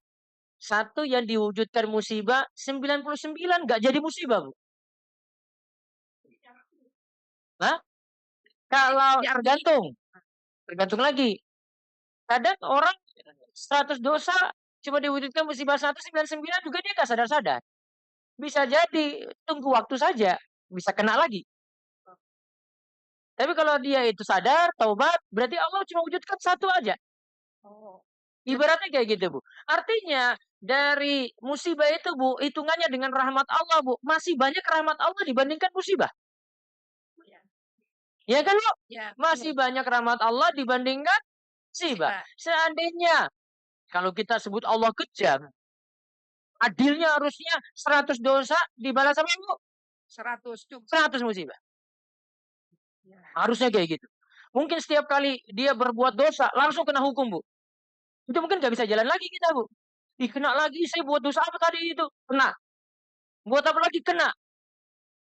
Satu yang diwujudkan musibah, 99 nggak jadi musibah Bu. Hah? Kalau Diampuni. tergantung lagi. Kadang orang 100 dosa cuma diwujudkan musibah 199 juga dia nggak sadar-sadar. Bisa jadi tunggu waktu saja, bisa kena lagi. Tapi kalau dia itu sadar, taubat, berarti Allah cuma wujudkan satu aja. Oh. Ibaratnya kayak gitu, Bu. Artinya dari musibah itu, Bu, hitungannya dengan rahmat Allah, Bu. Masih banyak rahmat Allah dibandingkan musibah. Ya, Ya kan, Bu? ya, Masih banyak rahmat Allah dibandingkan musibah. musibah. Seandainya kalau kita sebut Allah kejam, adilnya harusnya 100 dosa dibalas sama Bu, 100 cukup. 100 musibah. Ya. Harusnya kayak gitu. Mungkin setiap kali dia berbuat dosa, langsung kena hukum, Bu. Itu mungkin nggak bisa jalan lagi kita, Bu. Ih, kena lagi, saya buat dosa apa tadi itu? Kena. Buat apa lagi? Kena.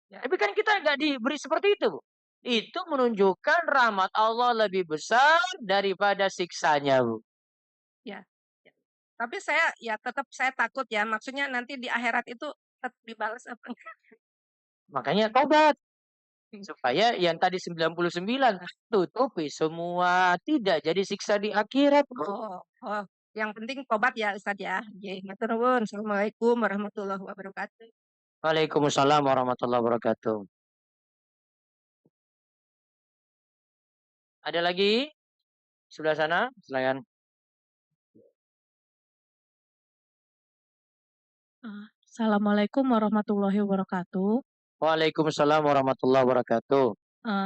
Ya. Tapi kan kita nggak diberi seperti itu, Bu. Itu menunjukkan rahmat Allah lebih besar daripada siksanya, Bu. Ya. Ya. Tapi saya ya tetap saya takut ya, maksudnya nanti di akhirat itu tetap dibalas apa enggak? Makanya tobat. Supaya yang tadi 99 tutupi semua, tidak jadi siksa di akhirat, Bu. Oh, oh, yang penting tobat ya Ustaz ya. Nggih, matur nuwun. Assalamualaikum warahmatullahi wabarakatuh. Waalaikumsalam warahmatullahi wabarakatuh. Ada lagi? Sebelah sana, silakan. Assalamualaikum warahmatullahi wabarakatuh. Waalaikumsalam warahmatullahi wabarakatuh.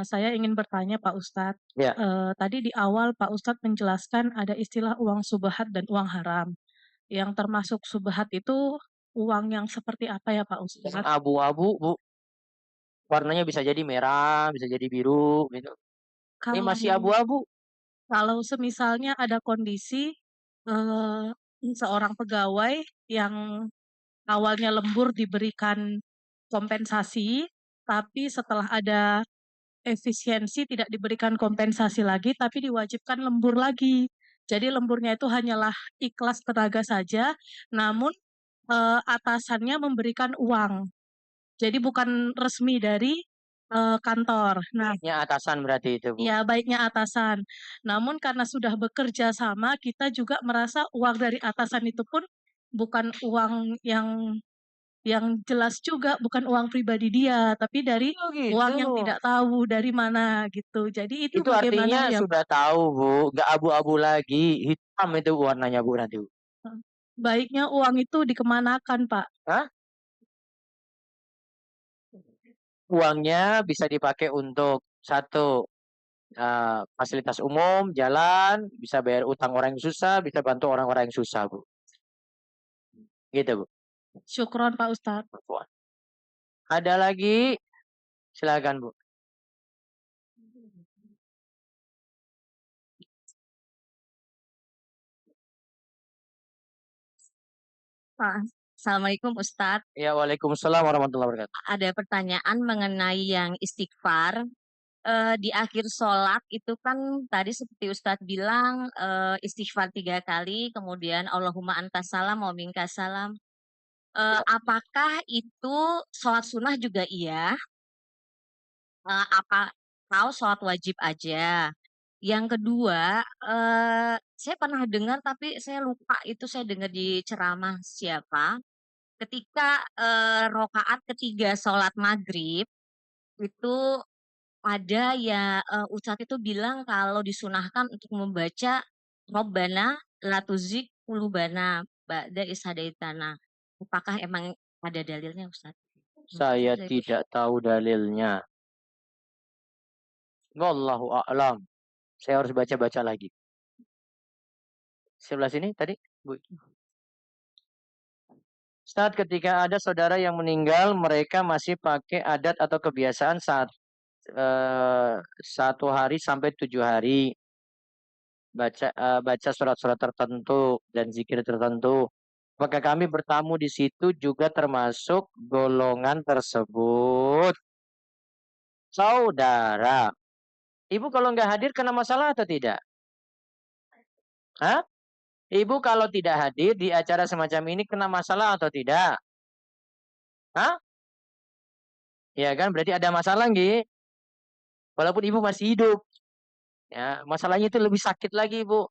Saya ingin bertanya Pak Ustadz, Ya, tadi di awal Pak Ustadz menjelaskan ada istilah uang subhat dan uang haram. Yang termasuk subhat itu uang yang seperti apa ya Pak yang Ustadz? abu-abu, Bu. Warnanya bisa jadi merah, bisa jadi biru, gitu. Ini Kalau masih abu-abu. kalau semisalnya ada kondisi eh, seorang pegawai yang awalnya lembur diberikan kompensasi, tapi setelah ada efisiensi tidak diberikan kompensasi lagi, tapi diwajibkan lembur lagi. Jadi lemburnya itu hanyalah ikhlas tenaga saja, namun atasannya memberikan uang. Jadi bukan resmi dari kantor. Nah, Ini atasan berarti itu, Bu. ya baiknya atasan. Namun karena sudah bekerja sama, kita juga merasa uang dari atasan itu pun bukan uang yang jelas juga, bukan uang pribadi dia, tapi dari Oh uang gitu. yang tidak tahu dari mana gitu. Jadi itu Itu bagaimana artinya ya sudah Pak? tahu, Bu. Nggak abu-abu lagi. Hitam itu warnanya, Bu, nanti, Bu. Baiknya uang itu dikemanakan Pak? Hah? Uangnya bisa dipakai untuk satu, fasilitas umum, jalan, bisa bayar utang orang yang susah, bisa bantu orang-orang yang susah, Bu. Gitu, Bu. Syukron Pak Ustadz. Ada lagi? Silakan, Bu. Pak, Assalamualaikum Ustadz. Ya, waalaikumsalam warahmatullahi wabarakatuh. Ada pertanyaan mengenai yang istighfar. Di akhir sholat itu kan tadi seperti Ustadz bilang istighfar 3 kali, kemudian Allahumma antas salam wa minkas salam. Apakah itu sholat sunnah juga iya? Apa atau sholat wajib aja? Yang kedua, saya pernah dengar tapi saya lupa itu saya dengar di ceramah siapa. Ketika rokaat ketiga sholat maghrib itu ada ya Ustadz itu bilang kalau disunahkan untuk membaca Robbana la tuzigh qulubana ba'da idh hadaitana. Apakah emang ada dalilnya Ustadz? Saya tidak tahu dalilnya. Wallahu a'lam. Saya harus baca-baca lagi. Sebelah sini tadi, Bu. Saat ketika ada saudara yang meninggal, mereka masih pakai adat atau kebiasaan saat 1 hari sampai 7 hari baca surat-surat tertentu dan zikir tertentu. Apakah kami bertamu di situ juga termasuk golongan tersebut? saudara. Ibu kalau nggak hadir kena masalah atau tidak? Hah? Ibu kalau tidak hadir di acara semacam ini kena masalah atau tidak? Hah? Ya kan, berarti ada masalah nggih. Walaupun ibu masih hidup. Ya, masalahnya itu lebih sakit lagi, Bu.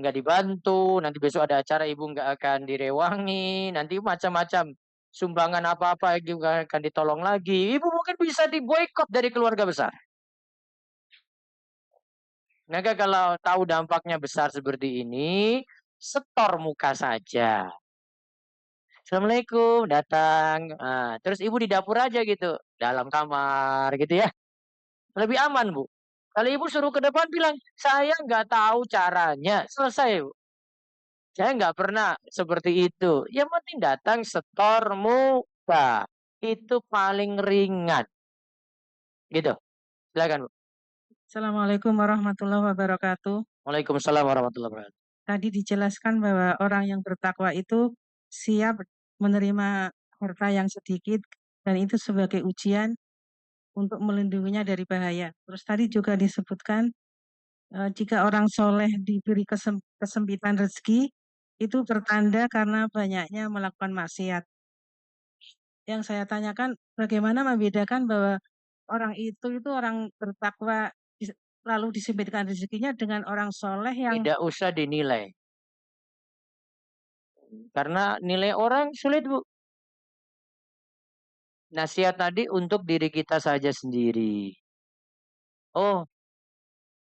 Nggak dibantu, nanti besok ada acara ibu nggak akan direwangi, nanti macam-macam. Sumbangan apa-apa juga akan ditolong lagi. Ibu mungkin bisa diboikot dari keluarga besar. Maka kalau tahu dampaknya besar seperti ini, setor muka saja. Assalamualaikum, datang. Nah, terus ibu di dapur aja gitu, dalam kamar gitu ya. Lebih aman, Bu. Kalau ibu suruh ke depan bilang, saya nggak tahu caranya. Selesai, Bu. Saya nggak pernah seperti itu. Yang penting datang setor muka. Itu paling ringan. Gitu. Silakan, Bu. Assalamualaikum warahmatullahi wabarakatuh. Waalaikumsalam warahmatullahi wabarakatuh. Tadi dijelaskan bahwa orang yang bertakwa itu siap menerima harta yang sedikit dan itu sebagai ujian untuk melindunginya dari bahaya. Terus tadi juga disebutkan jika orang soleh diberi kesempitan rezeki itu pertanda karena banyaknya melakukan maksiat. Yang saya tanyakan bagaimana membedakan bahwa orang itu orang bertakwa lalu disempitkan rezekinya dengan orang soleh yang Tidak usah dinilai. Karena nilai orang sulit, Bu. Nasihat tadi untuk diri kita saja sendiri. Oh,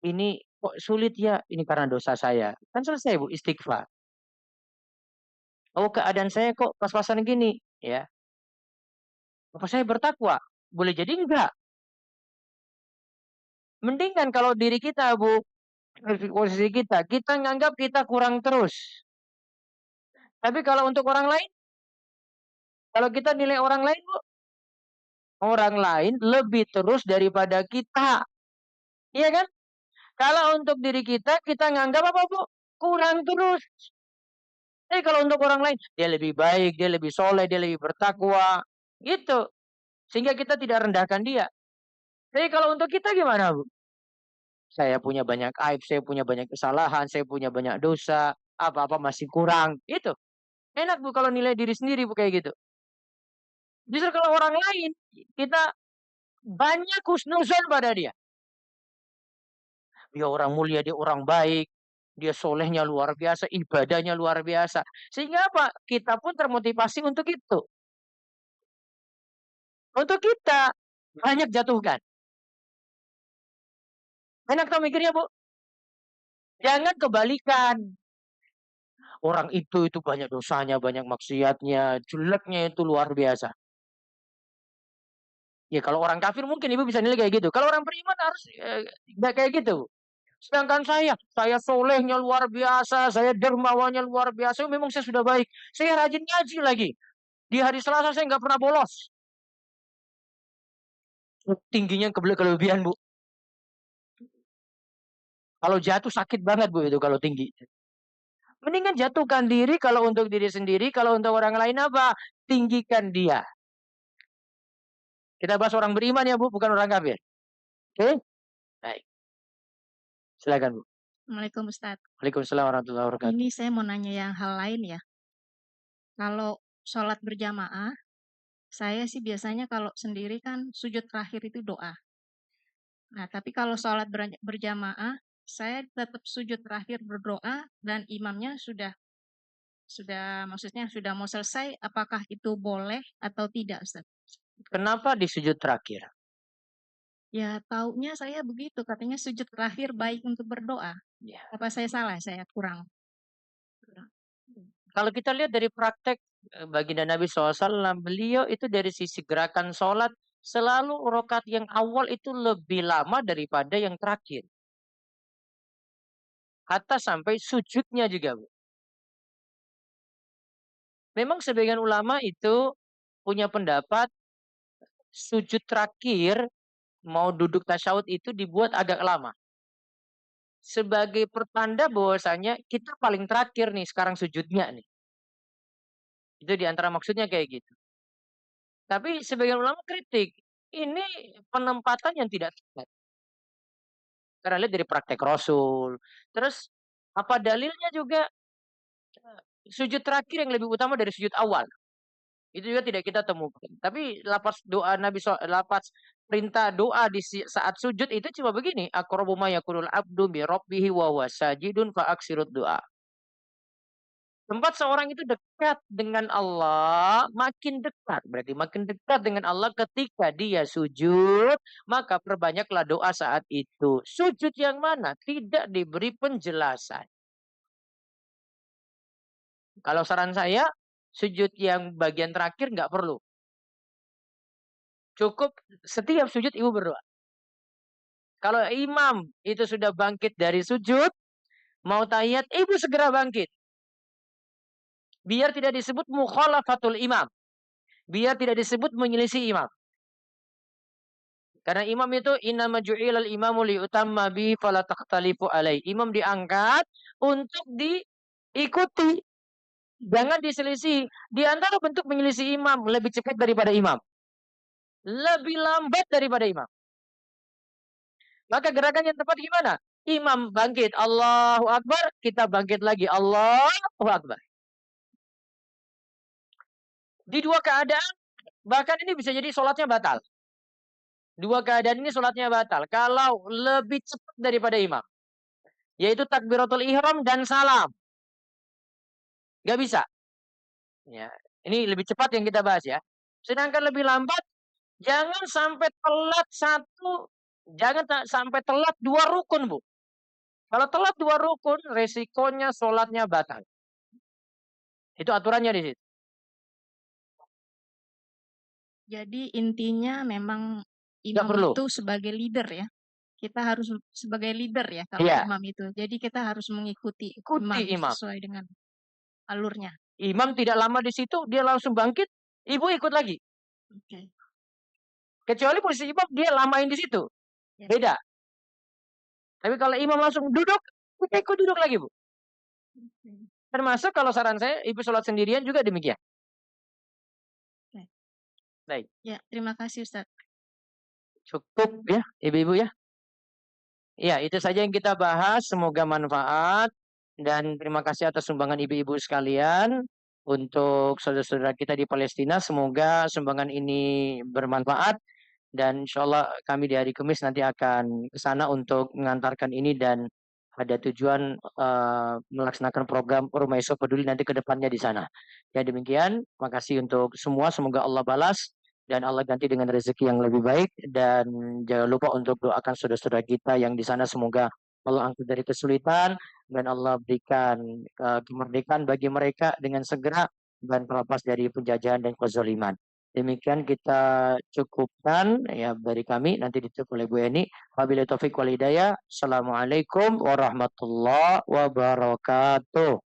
ini kok sulit ya? Ini karena dosa saya. Kan selesai, Bu, istighfar. Oh, keadaan saya kok pas-pasan gini, ya. Apa saya bertakwa? Boleh jadi enggak. Mendingan kalau diri kita, Bu, posisi kita nganggap kita kurang terus. Tapi kalau untuk orang lain, kalau kita nilai orang lain, Bu, orang lain lebih terus daripada kita. Iya kan? Kalau untuk diri kita nganggap apa, Bu? Kurang terus. Tapi kalau untuk orang lain, dia lebih baik, dia lebih soleh, dia lebih bertakwa. Gitu. Sehingga kita tidak rendahkan dia. Tapi kalau untuk kita gimana, Bu? Saya punya banyak aib, saya punya banyak kesalahan, saya punya banyak dosa, apa-apa masih kurang. Itu. Enak, Bu, kalau nilai diri sendiri, Bu, kayak gitu. Justru kalau orang lain, kita banyak husnuzon pada dia. Dia orang mulia, dia orang baik, dia solehnya luar biasa, ibadahnya luar biasa. Sehingga apa? Kita pun termotivasi untuk itu. Untuk kita banyak jatuhkan. Enak tau mikirnya, Bu? Jangan kebalikan. Orang itu banyak dosanya, banyak maksiatnya, jeleknya itu luar biasa. Ya kalau orang kafir mungkin ibu bisa nilai kayak gitu. Kalau orang beriman harus nggak kayak gitu. Sedangkan saya solehnya luar biasa, saya dermawannya luar biasa. Memang saya sudah baik. Saya rajin ngaji lagi. Di hari Selasa saya nggak pernah bolos. Tingginya kelebihan, Bu. Kalau jatuh sakit banget, Bu, itu kalau tinggi. Mendingan jatuhkan diri kalau untuk diri sendiri, kalau untuk orang lain apa? Tinggikan dia. Kita bahas orang beriman ya, Bu, bukan orang kafir. Oke? Baik. Silakan, Bu. Assalamualaikum Ustaz. Waalaikumsalam warahmatullahi wabarakatuh. Ini saya mau nanya yang hal lain ya. Kalau sholat berjamaah, saya sih biasanya kalau sendiri kan sujud terakhir itu doa. Nah, tapi kalau sholat berjamaah, saya tetap sujud terakhir berdoa dan imamnya sudah maksudnya sudah mau selesai, apakah itu boleh atau tidak, Ustaz? Kenapa di sujud terakhir? Ya, taunya saya begitu, katanya sujud terakhir baik untuk berdoa. Ya. Apa saya salah? Saya kurang. Kalau kita lihat dari praktek baginda Nabi SAW, beliau itu dari sisi gerakan sholat, selalu rokat yang awal itu lebih lama daripada yang terakhir. Hatta sampai sujudnya juga, Bu. Memang sebagian ulama itu punya pendapat sujud terakhir mau duduk tasyahud itu dibuat agak lama. Sebagai pertanda bahwasanya kita paling terakhir nih sekarang sujudnya nih. Itu diantara maksudnya kayak gitu. Tapi sebagian ulama kritik. Ini penempatan yang tidak tepat. Karena lihat dari praktek Rasul. Terus apa dalilnya juga sujud terakhir yang lebih utama dari sujud awal. Itu juga tidak kita temukan. Tapi lapas doa lapas perintah doa di saat sujud itu cuma begini, aqrabu ma yakunul abdu bi rabbih wa huwa sajidun fa aksirud doa. Tempat seorang itu dekat dengan Allah, makin dekat. Berarti makin dekat dengan Allah ketika dia sujud, maka perbanyaklah doa saat itu. Sujud yang mana? Tidak diberi penjelasan. Kalau saran saya, sujud yang bagian terakhir nggak perlu. Cukup setiap sujud ibu berdoa. Kalau imam itu sudah bangkit dari sujud, mau tahiyat, ibu segera bangkit. Biar tidak disebut mukhalafatul imam. Biar tidak disebut menyelisih imam. Karena imam itu innama ju'ilal imamu liutamma bi fala takhtalifu alai. Imam diangkat untuk diikuti. Jangan diselisih. Di antara bentuk menyelisih imam, lebih cepat daripada imam. Lebih lambat daripada imam. Maka gerakan yang tepat gimana? Imam bangkit, Allahu Akbar, kita bangkit lagi, Allahu Akbar. Di dua keadaan, bahkan ini bisa jadi sholatnya batal. Dua keadaan ini sholatnya batal. Kalau lebih cepat daripada imam. Yaitu takbiratul ihram dan salam. Gak bisa. Ya, ini lebih cepat yang kita bahas ya. Sedangkan lebih lambat, jangan sampai telat jangan sampai telat 2 rukun, Bu. Kalau telat 2 rukun, resikonya sholatnya batal. Itu aturannya di situ. Jadi intinya memang imam perlu. itu sebagai leader ya. Kita harus sebagai leader ya kalau Iya. imam itu. Jadi kita harus mengikuti Ikuti imam. sesuai dengan alurnya. Imam tidak lama di situ, dia langsung bangkit, ibu ikut lagi. Oke. Kecuali posisi imam dia lamain di situ. Ya. Beda. Tapi kalau imam langsung duduk, kita ikut duduk lagi, Bu. Termasuk kalau saran saya, ibu sholat sendirian juga demikian. Oke. Baik. Ya, terima kasih Ustaz. Cukup ya, ibu-ibu ya. Ya, itu saja yang kita bahas. Semoga manfaat. Dan terima kasih atas sumbangan ibu-ibu sekalian. Untuk saudara-saudara kita di Palestina, semoga sumbangan ini bermanfaat. Dan insya Allah kami di hari Kamis nanti akan ke sana untuk mengantarkan ini dan ada tujuan melaksanakan program Rumah Esok Peduli nanti ke depannya di sana. Ya demikian, makasih untuk semua. Semoga Allah balas dan Allah ganti dengan rezeki yang lebih baik. Dan jangan lupa untuk doakan saudara-saudara kita yang di sana. Semoga Allah angkat dari kesulitan dan Allah berikan kemerdekaan bagi mereka dengan segera dan terlepas dari penjajahan dan kezaliman. Demikian kita cukupkan ya dari kami, nanti ditutup oleh Bu Eni. Wabillahi taufik wal hidayah. Assalamualaikum warahmatullahi wabarakatuh.